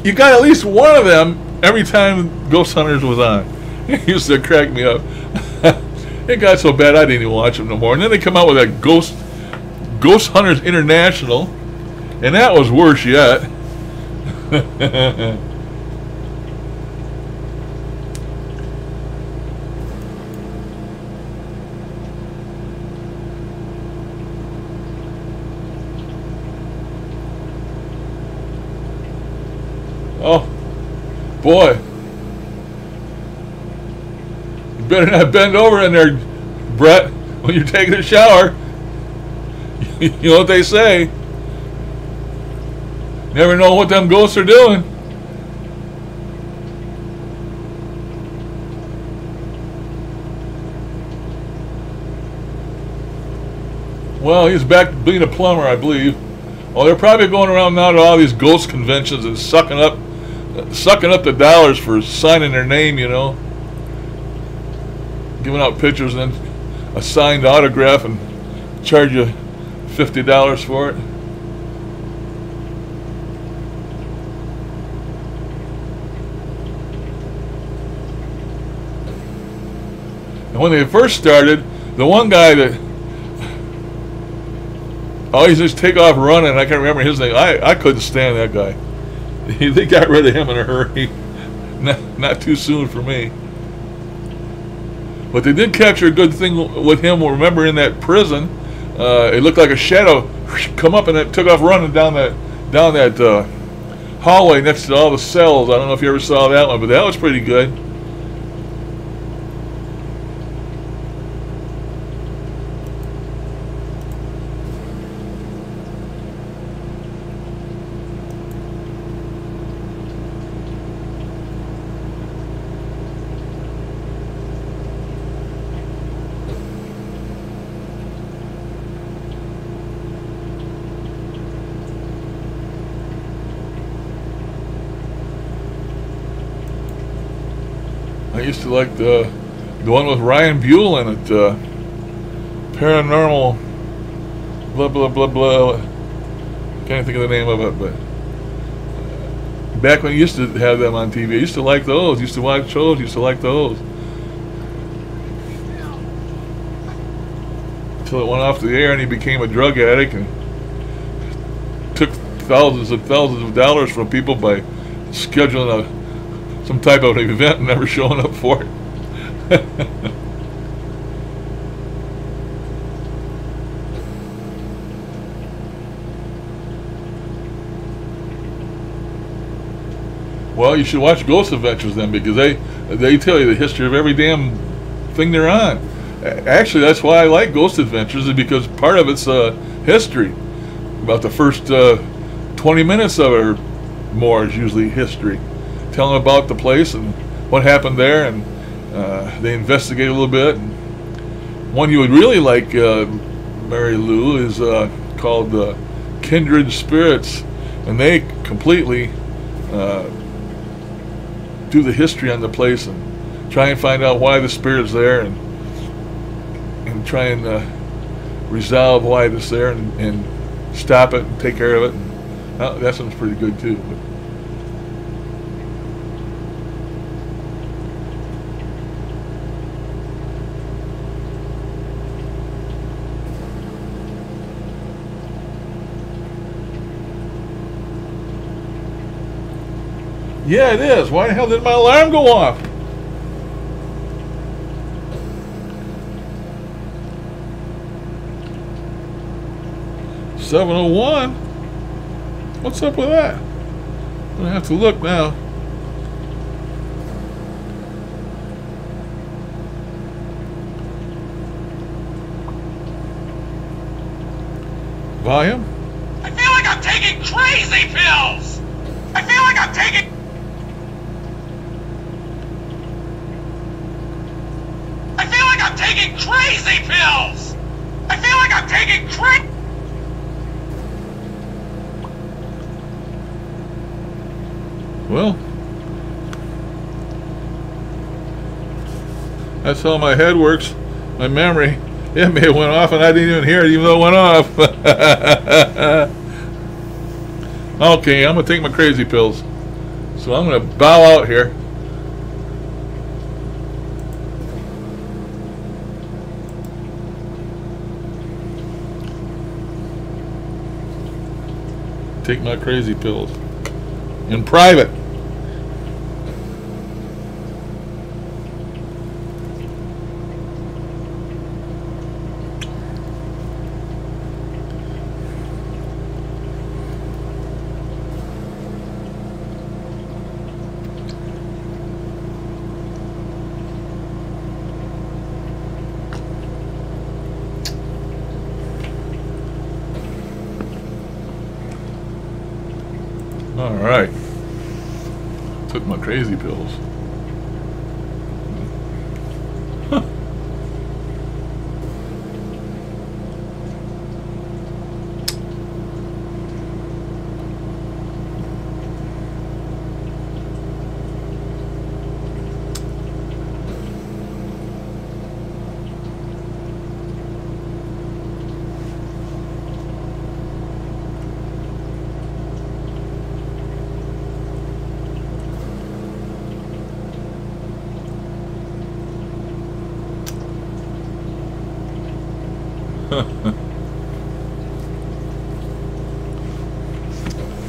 You got at least one of them every time Ghost Hunters was on. It used to crack me up. It got so bad I didn't even watch them no more. And then they come out with that Ghost Hunters International, and that was worse yet. Oh, boy. You better not bend over in there, Brett, when you're taking a shower. You know what they say. Never know what them ghosts are doing. Well, he's back being a plumber, I believe. Well, they're probably going around now to all these ghost conventions and sucking up the dollars for signing their name, you know. Giving out pictures and then a signed autograph and charge you $50 for it. And when they first started, the one guy that always just take off running, I can't remember his name. I couldn't stand that guy. They got rid of him in a hurry. Not too soon for me. But they did capture a good thing with him. Remember in that prison, it looked like a shadow come up and it took off running down that hallway next to all the cells. I don't know if you ever saw that one, but that was pretty good. I used to like the one with Ryan Buell in it, Paranormal, blah blah blah blah. Can't think of the name of it, but back when you used to have them on TV, I used to like those. Used to watch shows. Used to like those. Until it went off the air and he became a drug addict and took thousands and thousands of dollars from people by scheduling some type of event and never showing up for it. Well, you should watch Ghost Adventures then, because they tell you the history of every damn thing they're on. Actually, that's why I like Ghost Adventures, is because part of it's history. About the first 20 minutes of it or more is usually history, telling about the place and what happened there, and they investigate a little bit. And one you would really like, Mary Lou, is called Kindred Spirits, and they completely do the history on the place and try and find out why the spirit's there, and try and resolve why it's there, and stop it and take care of it. And that sounds pretty good too. Yeah, it is. Why the hell did my alarm go off? $7:01? What's up with that? I'm gonna have to look now. Volume? I feel like I'm taking crazy pills! I feel like I'm taking... I feel like I'm taking crazy pills! I feel like I'm taking crazy... Well, that's how my head works. My memory, it may have went off and I didn't even hear it even though it went off. Okay, I'm going to take my crazy pills. So I'm going to bow out here. Take my crazy pills. In private. All right. Took my crazy pills. Huh.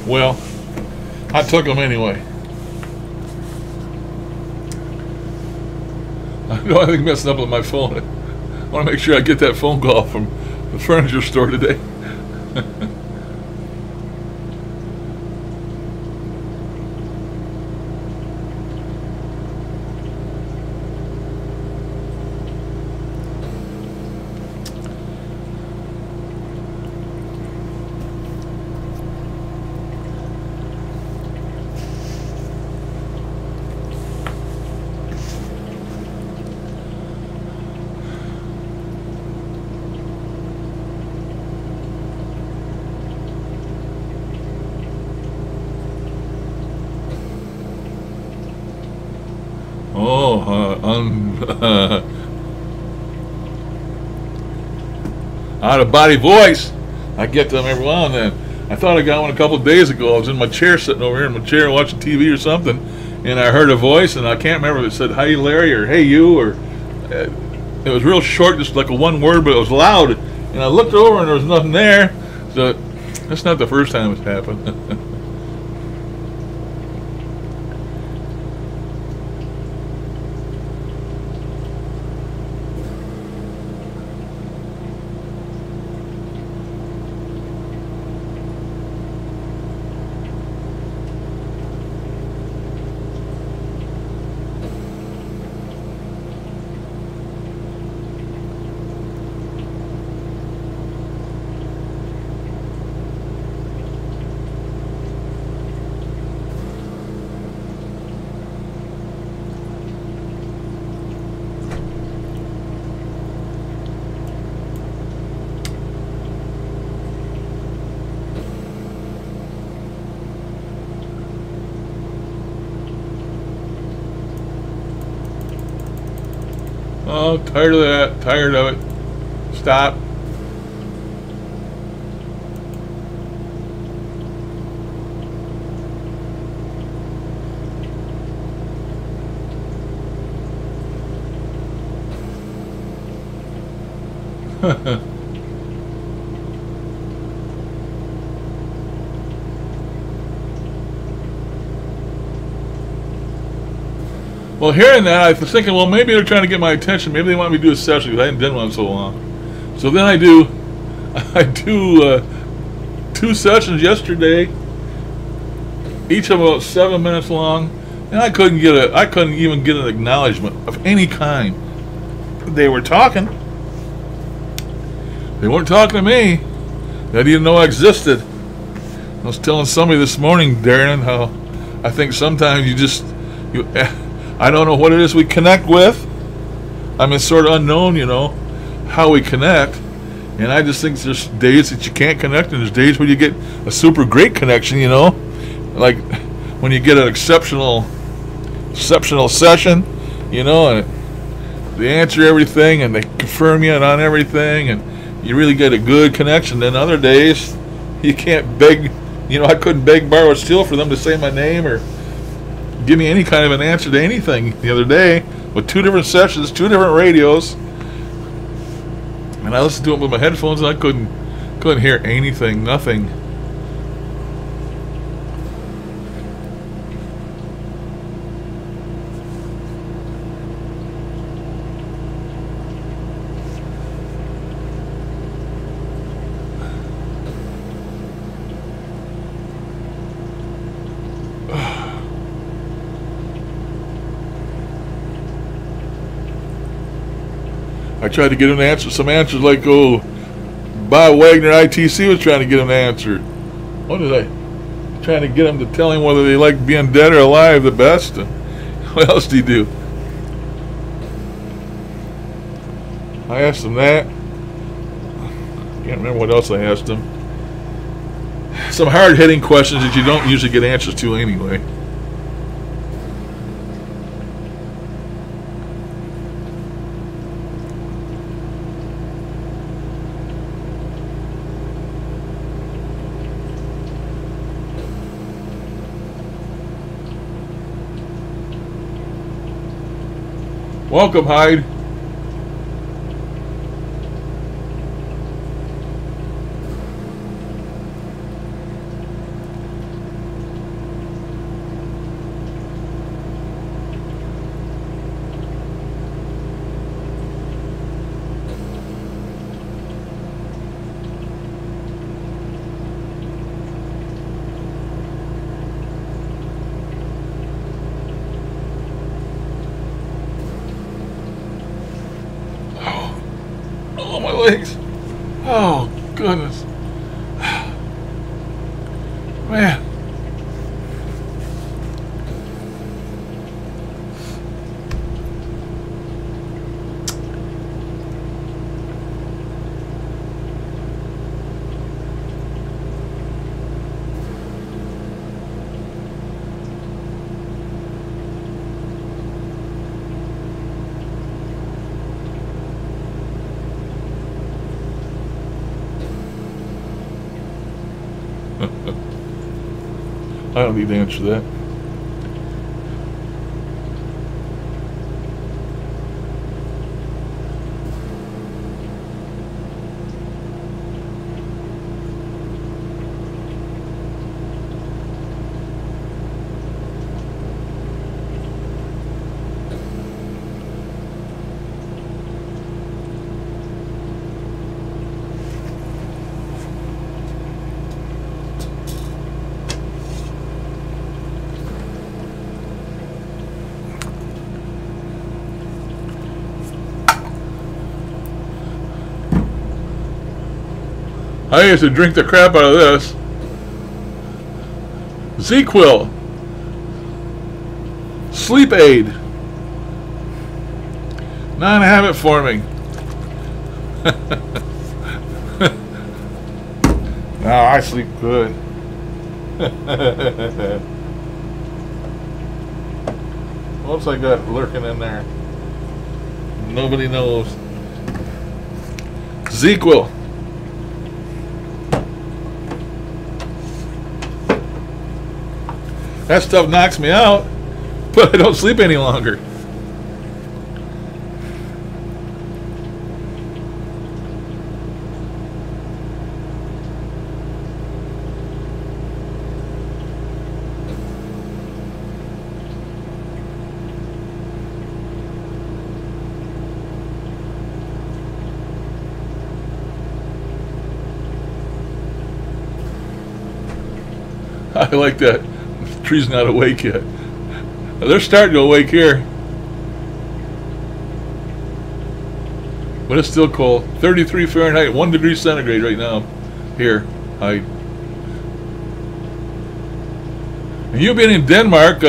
Well, I took them anyway. I know anything messing up with my phone. I want to make sure I get that phone call from the furniture store today. out of body voice. I get them every now and then. I thought I got one a couple of days ago. I was in my chair, sitting over here in my chair watching TV or something, and I heard a voice, and I can't remember if it said "Hey Larry" or "Hey you," or it was real short, just like a one word, but it was loud. And I looked over, and there was nothing there. So that's not the first time it's happened. Oh, tired of that. Tired of it. Stop. Well, hearing that, I was thinking, well, maybe they're trying to get my attention. Maybe they want me to do a session because I hadn't done one in so long. So then I do 2 sessions yesterday, each of about 7 minutes long, and I couldn't even get an acknowledgement of any kind. They were talking. They weren't talking to me. They didn't even know I existed. I was telling somebody this morning, Darren, how I think sometimes I don't know what it is we connect with. I mean, it's sort of unknown, how we connect. And I just think there's days that you can't connect, and there's days where you get a super great connection, like when you get an exceptional session, and they answer everything and they confirm you on everything, and you really get a good connection. Then other days you can't beg, I couldn't beg, borrow, or steal for them to say my name or give me any kind of an answer to anything the other day with 2 different sessions, 2 different radios, and I listened to it with my headphones, and I couldn't hear anything, nothing. I tried to get an answer, some answers like, Bob Wagner ITC was trying to get an answer. What did I? Trying to get him to tell him whether they like being dead or alive the best. And what else did he do? I asked him that. Can't remember what else I asked him. Some hard-hitting questions that you don't usually get answers to anyway. Welcome, Hyde. Oh, my legs. Oh, goodness. Man. I don't need to answer that. I used to drink the crap out of this. ZzzQuil. Sleep aid. Non-habit forming. Now I sleep good. What's I got lurking in there? Nobody knows. ZzzQuil. That stuff knocks me out, but I don't sleep any longer. I like that. The tree's not awake yet. They're starting to awake here. But it's still cold. 33 Fahrenheit, 1 degree centigrade right now. Here. And you've been in Denmark.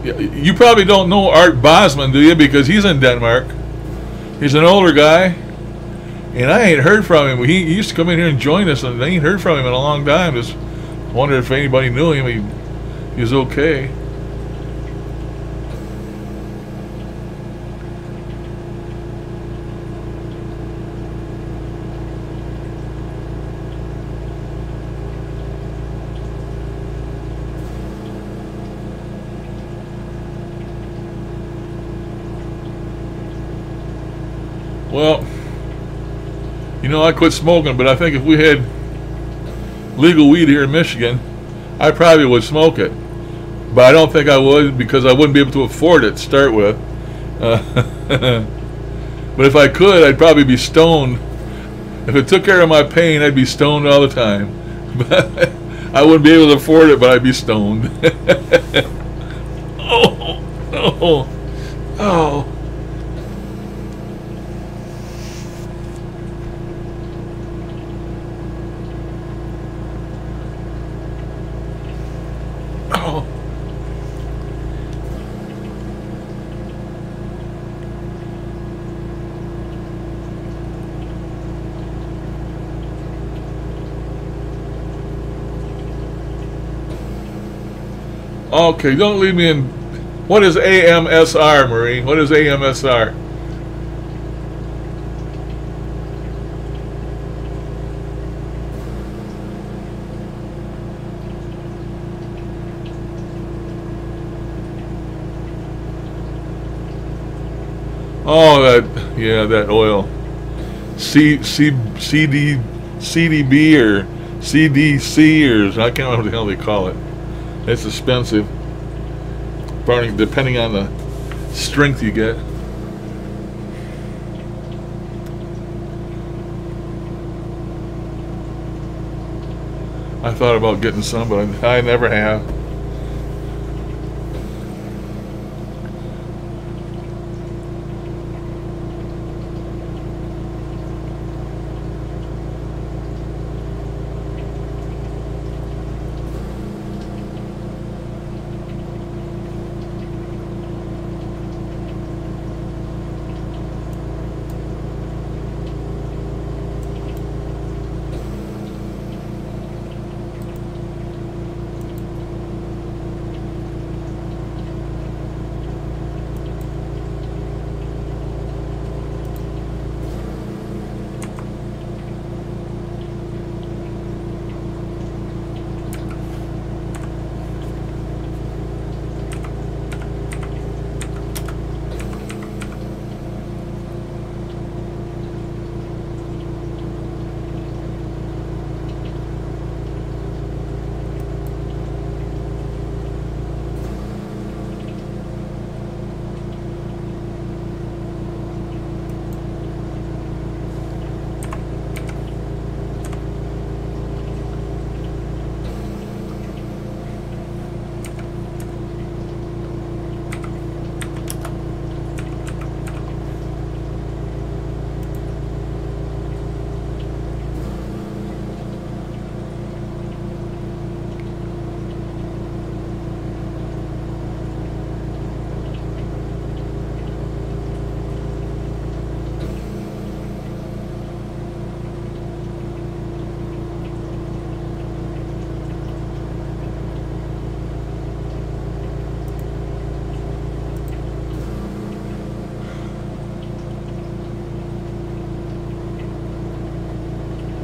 You probably don't know Art Bosman, do you? Because he's in Denmark. He's an older guy. And I ain't heard from him. He used to come in here and join us, and I ain't heard from him in a long time. Just wondered if anybody knew him. He was okay. Well, you know, I quit smoking, but I think if we had legal weed here in Michigan, I probably would smoke it. But I don't think I would, because I wouldn't be able to afford it to start with. But if I could, I'd probably be stoned. If it took care of my pain, I'd be stoned all the time. But I wouldn't be able to afford it, but I'd be stoned. Oh, oh, oh. Okay, don't leave me in. What is AMSR, Marie? What is AMSR? Oh, that oil. CDB or CDC or I can't remember what the hell they call it. It's expensive, depending on the strength you get. I thought about getting some, but I never have.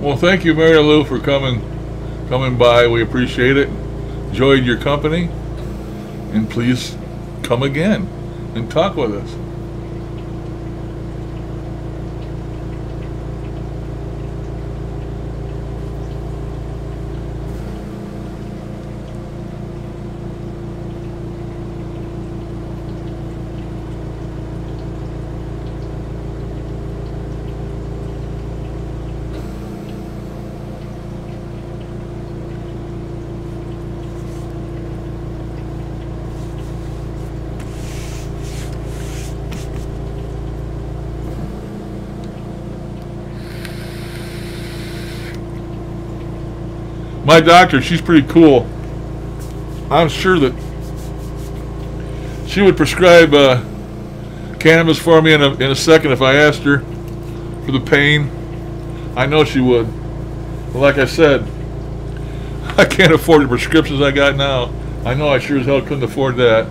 Well, thank you, Mary Lou, for coming by. We appreciate it. Enjoyed your company, and please come again and talk with us. My doctor, she's pretty cool. I'm sure that she would prescribe cannabis for me in a second if I asked her for the pain. I know she would. But like I said, I can't afford the prescriptions I got now. I know I sure as hell couldn't afford that.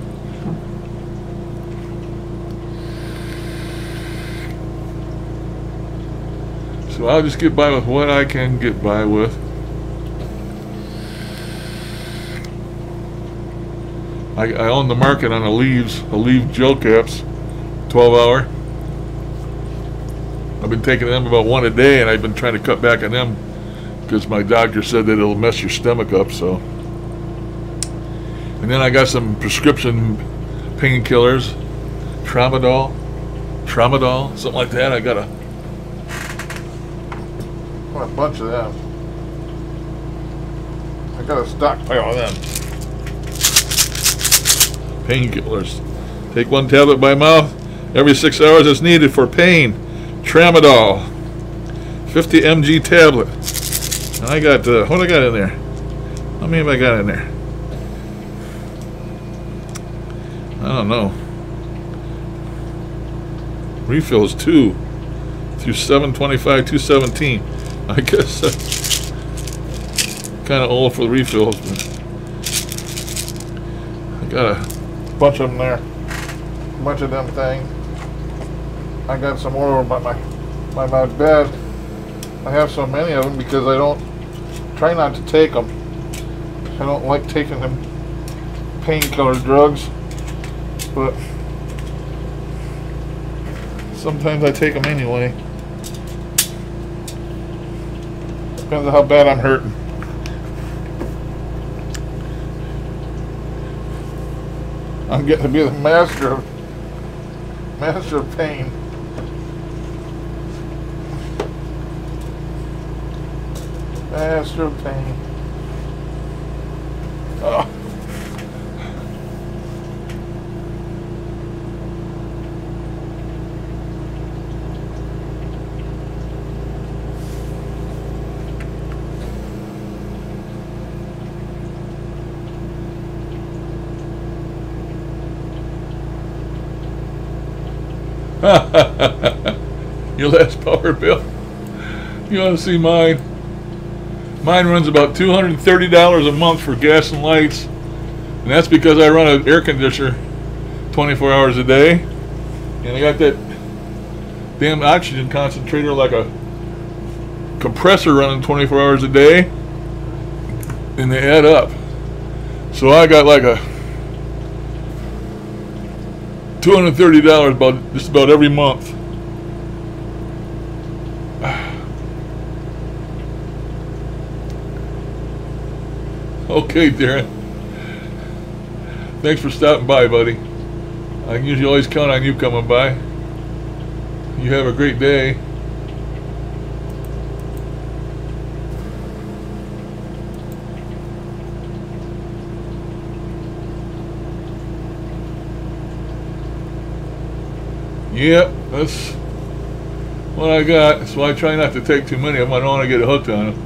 So I'll just get by with what I can get by with. I own the market on Aleve gel caps, 12-hour. I've been taking them about one a day, and I've been trying to cut back on them because my doctor said that it'll mess your stomach up. So, and then I got some prescription painkillers, tramadol, something like that. I got a bunch of them. I got a stockpile of them. Painkillers. Take one tablet by mouth every 6 hours as needed for pain. Tramadol. 50 mg tablet. And I got, what I got in there? How many have I got in there? I don't know. Refills 2 through 725, 217. I guess kind of old for the refills, but I got a bunch of them there. A bunch of them things. I got some more by my bed. I have so many of them because I don't try not to take them. I don't like taking them painkiller drugs, but sometimes I take them anyway. Depends on how bad I'm hurting. I'm getting to be the master of pain. Master of pain. Oh. Your last power bill. You want to see mine? Mine runs about $230 a month for gas and lights, and that's because I run an air conditioner 24 hours a day, and I got that damn oxygen concentrator like a compressor running 24 hours a day, and they add up. So I got like a $230 just about every month. Okay, Darren. Thanks for stopping by, buddy. I can usually always count on you coming by. You have a great day. Yep, that's what I got. So I try not to take too many of them. I don't want to get hooked on them.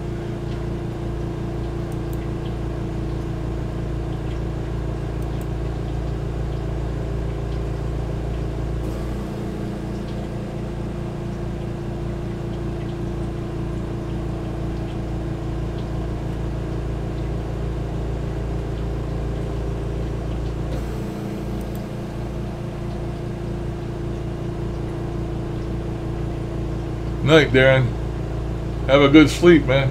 Night, Darren. Have a good sleep, man.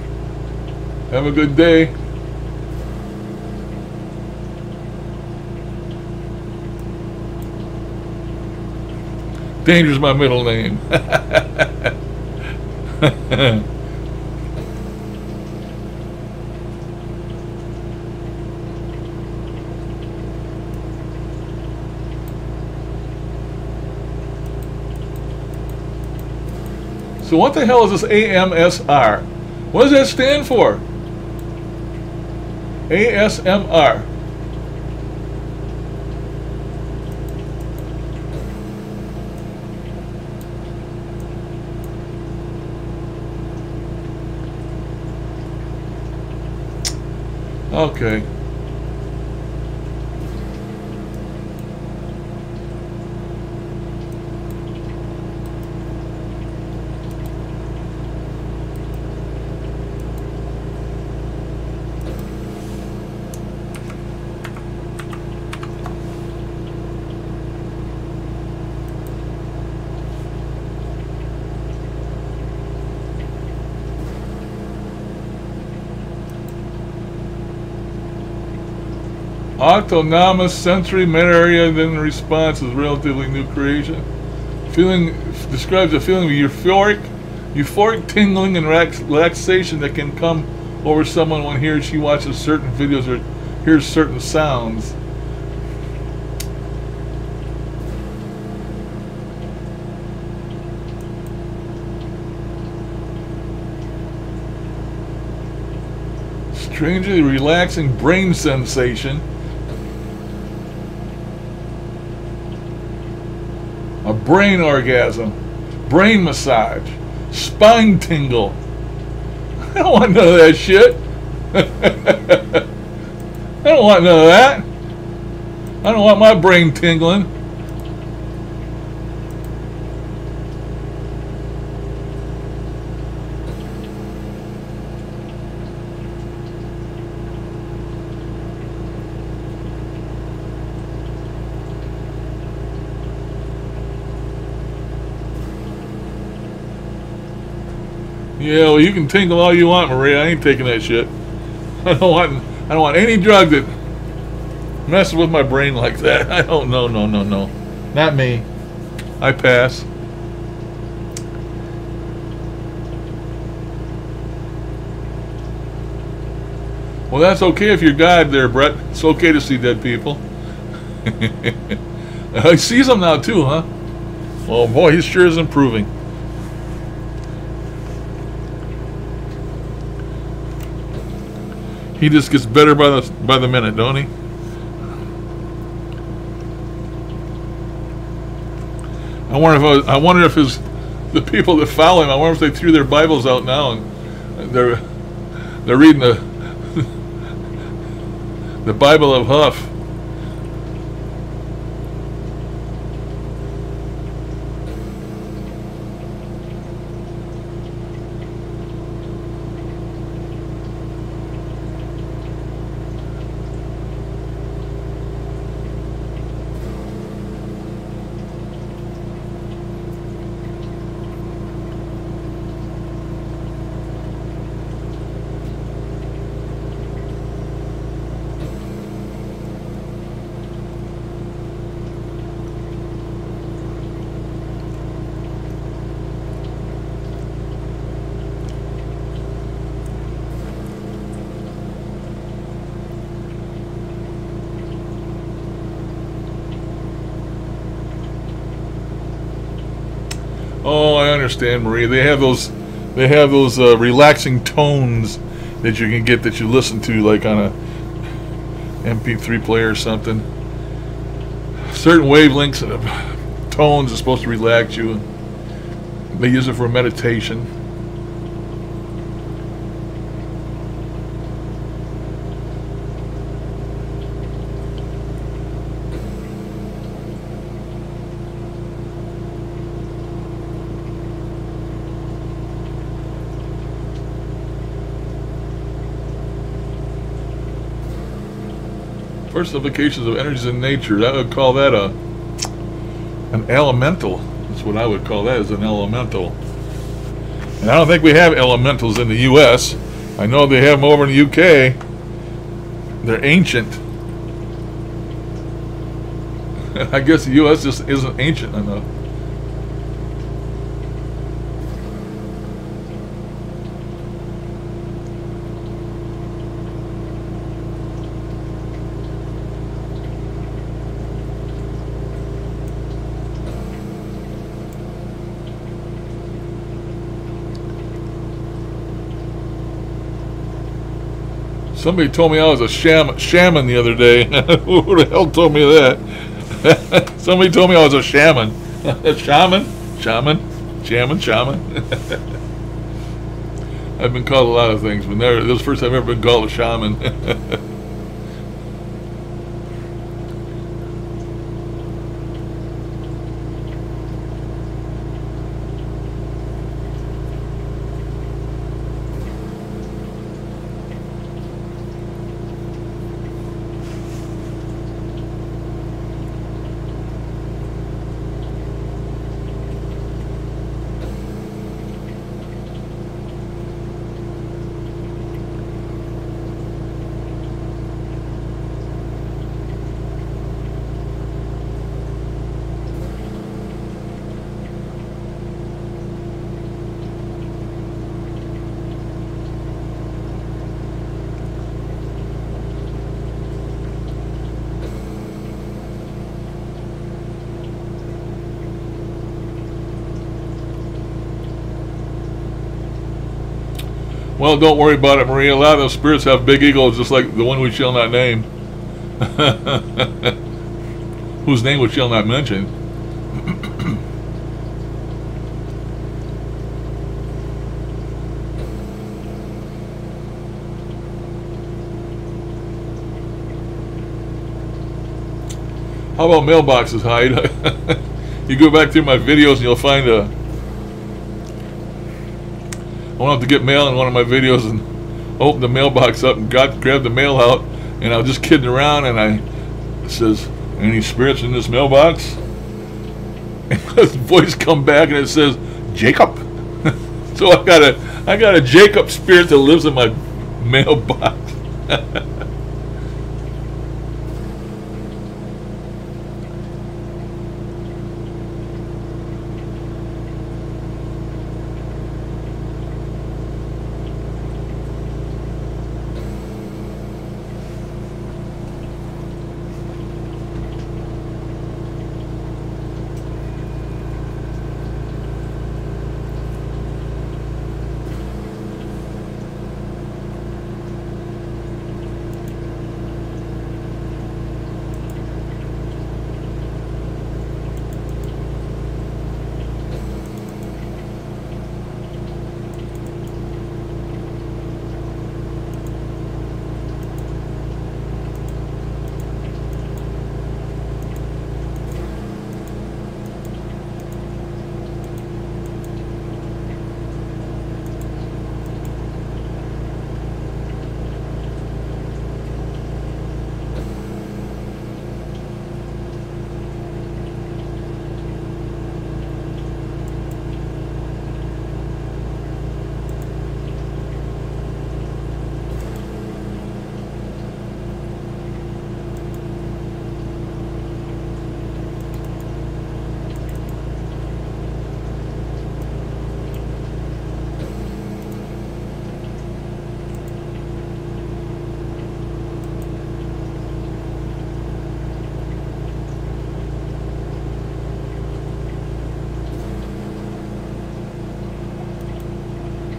Have a good day. Danger's my middle name. So what the hell is this AMSR? What does that stand for? ASMR. Okay. Autonomous sensory meta-area then response is relatively new creation. Feeling describes a feeling of euphoric tingling and relaxation that can come over someone when he or she watches certain videos or hears certain sounds. Strangely relaxing brain sensation. A brain orgasm, brain massage, spine tingle. I don't want none of that shit. I don't want none of that. I don't want my brain tingling. Yeah, well, you can tingle all you want, Maria. I ain't taking that shit. I don't want any drug that messes with my brain like that. I don't know, no. Not me. I pass. Well, that's okay if you're God there, Brett. It's okay to see dead people. He sees them now too, huh? Oh boy, he sure is improving. He just gets better by the minute, don't he? I wonder if the people that follow him, I wonder if they threw their Bibles out now and they're reading the Bible of Huff. Oh, I understand, Maria. They have those relaxing tones that you can get that you listen to like on a MP3 player or something. Certain wavelengths and tones are supposed to relax you. They use it for meditation. Personifications of energies in nature. I would call that an elemental. That's what I would call that, as an elemental. And I don't think we have elementals in the U.S. I know they have them over in the U.K. They're ancient. I guess the U.S. just isn't ancient enough. Somebody told me I was a shaman the other day. Who the hell told me that? Somebody told me I was a shaman. Shaman? I've been called a lot of things, but never, this is the first time I've ever been called a shaman. Well, don't worry about it, Maria. A lot of those spirits have big egos, just like the one we shall not name. Whose name we shall not mention. How about mailboxes, Hyde? You go back through my videos and you'll find a... I went out to get mail in one of my videos and opened the mailbox up and grabbed the mail out, and I was just kidding around, and it says, "Any spirits in this mailbox?" And his voice come back and it says, "Jacob." So I got a Jacob spirit that lives in my mailbox.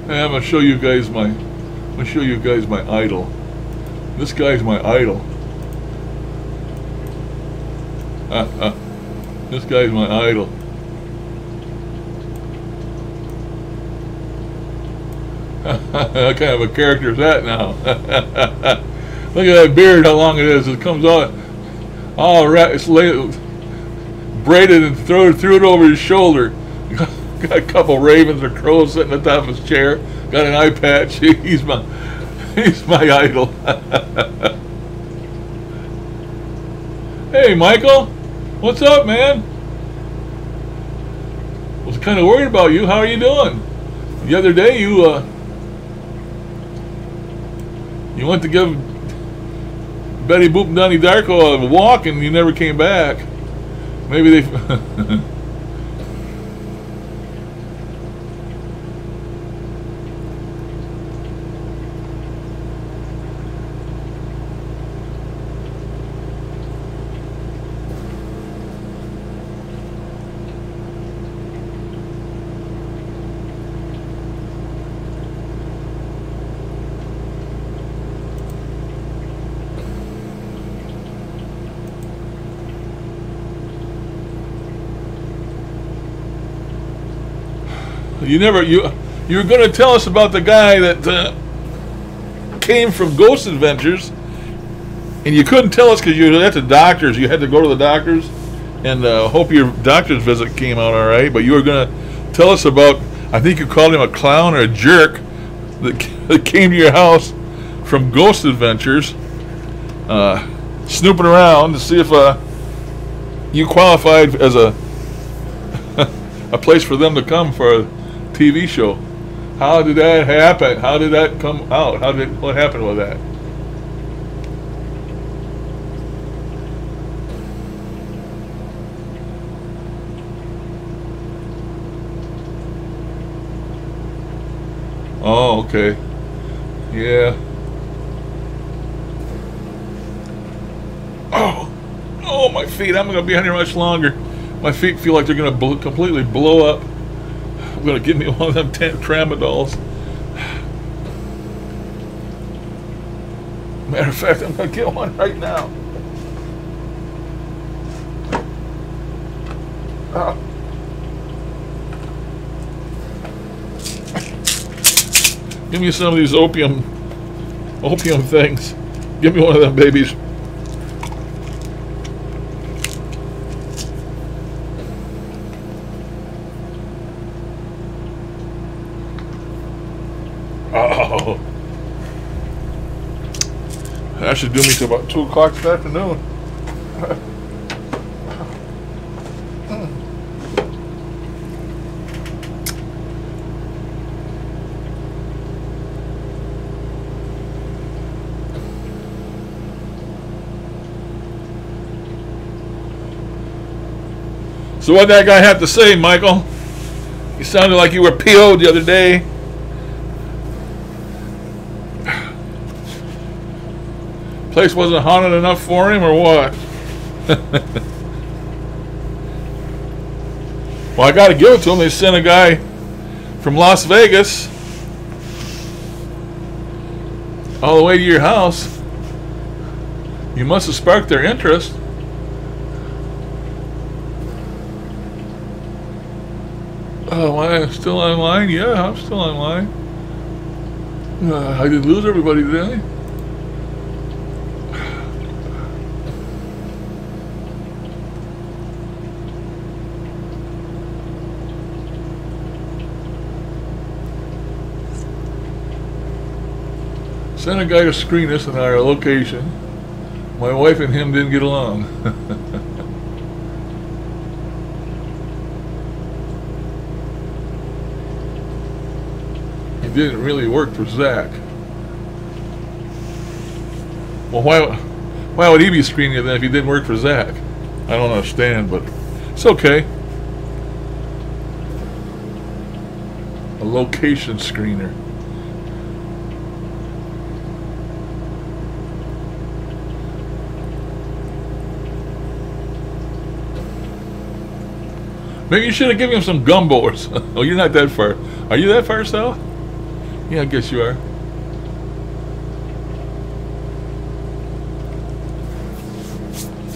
Hey, I'm gonna show you guys my idol. This guy's my idol. This guy's my idol. What kind of a character is that now? Look at that beard, how long it is. It comes out all right, it's braided and threw it over his shoulder. Got a couple ravens or crows sitting on top of his chair. Got an eye patch. He's my idol. Hey, Michael. What's up, man? Was kind of worried about you. How are you doing? The other day you went to give Betty Boop and Donnie Darko a walk and you never came back. Maybe they... You were going to tell us about the guy that came from Ghost Adventures, and you couldn't tell us because you were at the doctor's. You had to go to the doctor's, and hope your doctor's visit came out all right. But you were going to tell us about, I think you called him a clown or a jerk that came to your house from Ghost Adventures, snooping around to see if you qualified as a place for them to come for a TV show. How did that happen? How did that come out? What happened with that? Oh, okay. Yeah. Oh, my feet. I'm going to be on here much longer. My feet feel like they're going to completely blow up. I'm going to give me one of them tramadols. Matter of fact, I'm going to get one right now. Give me some of these opium things. Give me one of them babies. Oh, that should do me till about 2 o'clock this afternoon. So what did that guy have to say, Michael? You sounded like you were PO'd the other day. Place wasn't haunted enough for him, or what? Well, I got to give it to him. They sent a guy from Las Vegas all the way to your house. You must have sparked their interest. Oh, am I still online? Yeah, I'm still online. I didn't lose everybody, did I? Sent a guy to screen us in our location. My wife and him didn't get along. It didn't really work for Zach. Well, why would he be screening it then if he didn't work for Zach? I don't understand, but it's okay. A location screener. Maybe you should have given him some gumbos. Oh, you're not that far. Are you that far south? Yeah, I guess you are.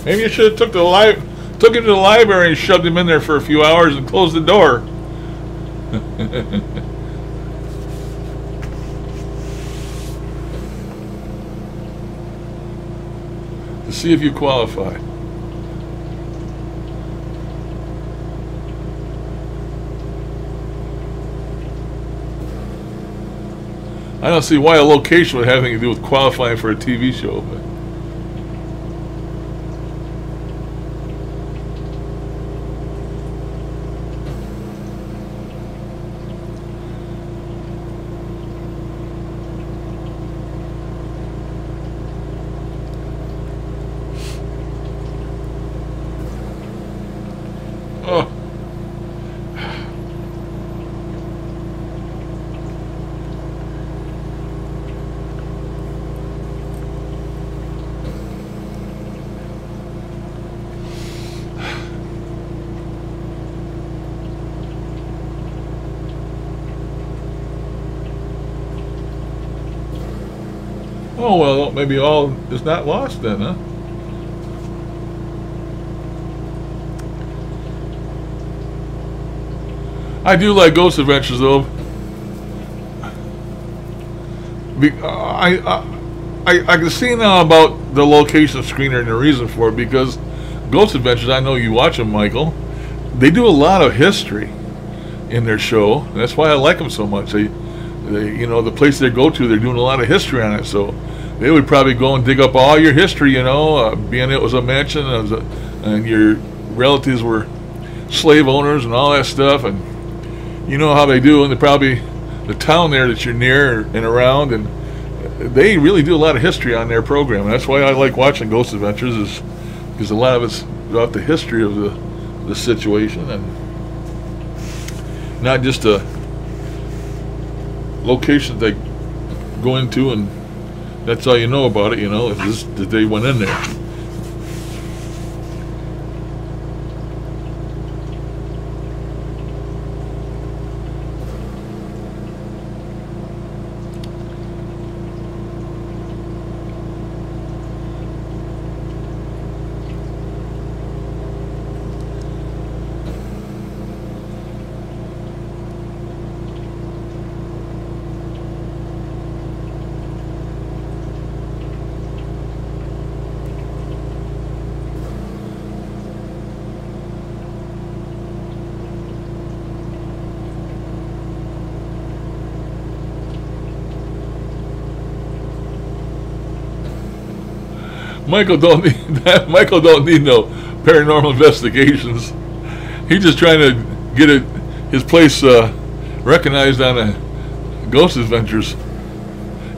Maybe you should have took him to the library and shoved him in there for a few hours and closed the door. To see if you qualify. I don't see why a location would have anything to do with qualifying for a TV show, but Oh. Oh, well, maybe all is not lost then, huh? I do like Ghost Adventures, though. I can see now about the location screener and the reason for it, because Ghost Adventures, I know you watch them, Michael, they do a lot of history in their show. That's why I like them so much. They you know, the place they go to, they're doing a lot of history on it, so they would probably go and dig up all your history, you know, being it was a mansion, and your relatives were slave owners and all that stuff, and you know how they do, and they probably, the town there that you're near and around, and they really do a lot of history on their program. And that's why I like watching Ghost Adventures, is because a lot of it's about the history of the situation, and not just a location they go into and that's all you know about it, you know, it's just that they went in there. Michael don't need no paranormal investigations. He's just trying to get his place recognized on a Ghost Adventures.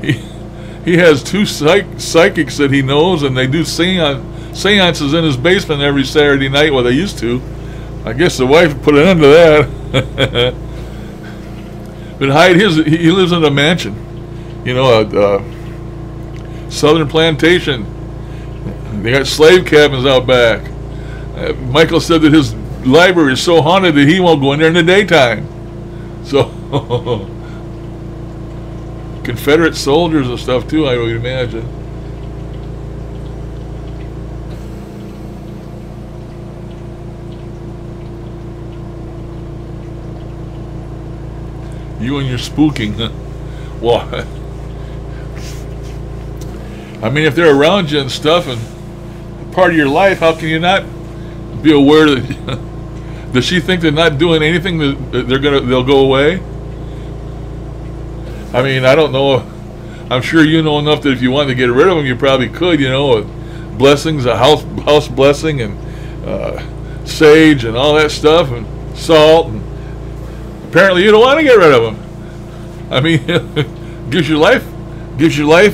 He has two psychics that he knows, and they do seances in his basement every Saturday night. Well, they used to. I guess the wife put an end to that. But Hyde, he lives in a mansion, you know, a Southern plantation. They got slave cabins out back. Michael said that his library is so haunted that he won't go in there in the daytime. So, Confederate soldiers and stuff too, I would imagine. You and your spooking, huh? Well, I mean, if they're around you and stuff and part of your life, how can you not be aware that? Does she think they're not doing anything that they'll go away? I mean, I don't know. I'm sure you know enough that if you wanted to get rid of them, you probably could. You know, blessings, a house blessing, and sage, and all that stuff, and salt. And apparently, you don't want to get rid of them. I mean, gives your life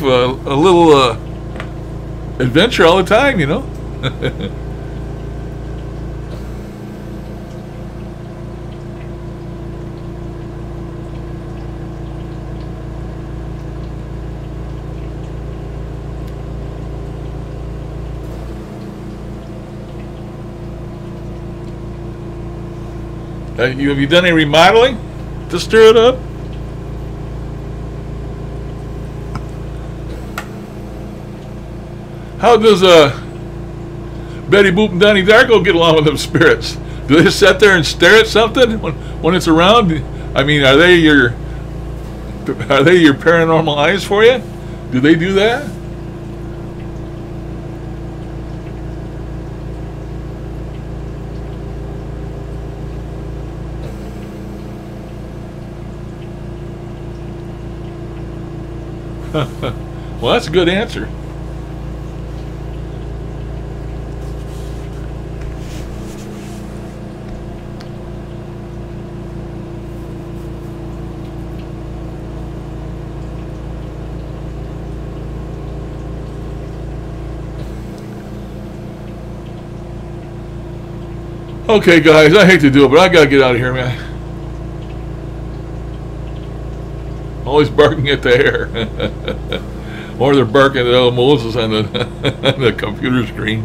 a little adventure all the time, you know. Have you done any remodeling to stir it up? How does Betty Boop and Donnie Darko get along with them spirits? Do they sit there and stare at something when it's around? I mean, are they your paranormal eyes for you? Do they do that? Well, that's a good answer. Okay, guys, I hate to do it, but I gotta get out of here, man. Always barking at the air. Or they're barking at old Moses on the, on the computer screen.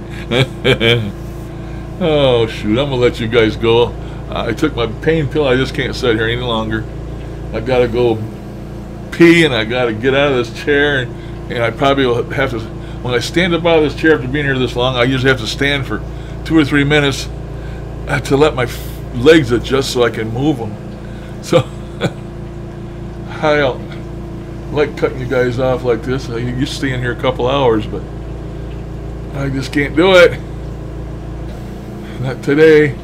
Oh, shoot, I'm gonna let you guys go. I took my pain pill. I just can't sit here any longer. I gotta go pee, and I gotta get out of this chair, and I probably will have to, when I stand up out of this chair after being here this long, I usually have to stand for 2 or 3 minutes to let my legs adjust so I can move them. So I don't like cutting you guys off like this. You stay in here a couple hours, but I just can't do it. Not today.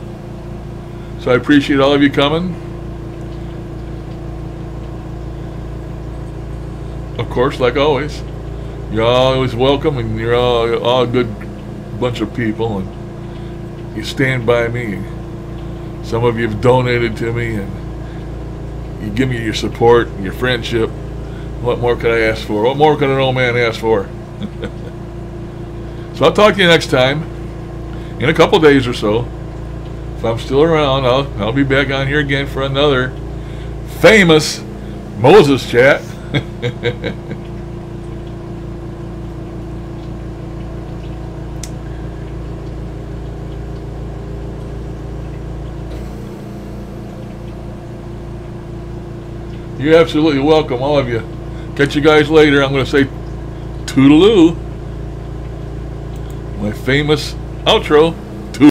So I appreciate all of you coming. Of course, like always, you're always welcome, and you're all a good bunch of people, and you stand by me. Some of you have donated to me, and you give me your support and your friendship. What more could I ask for? What more could an old man ask for? So I'll talk to you next time, in a couple days or so. If I'm still around, I'll be back on here again for another famous Moses chat. You're absolutely welcome, all of you. Catch you guys later. I'm going to say toodaloo. My famous outro.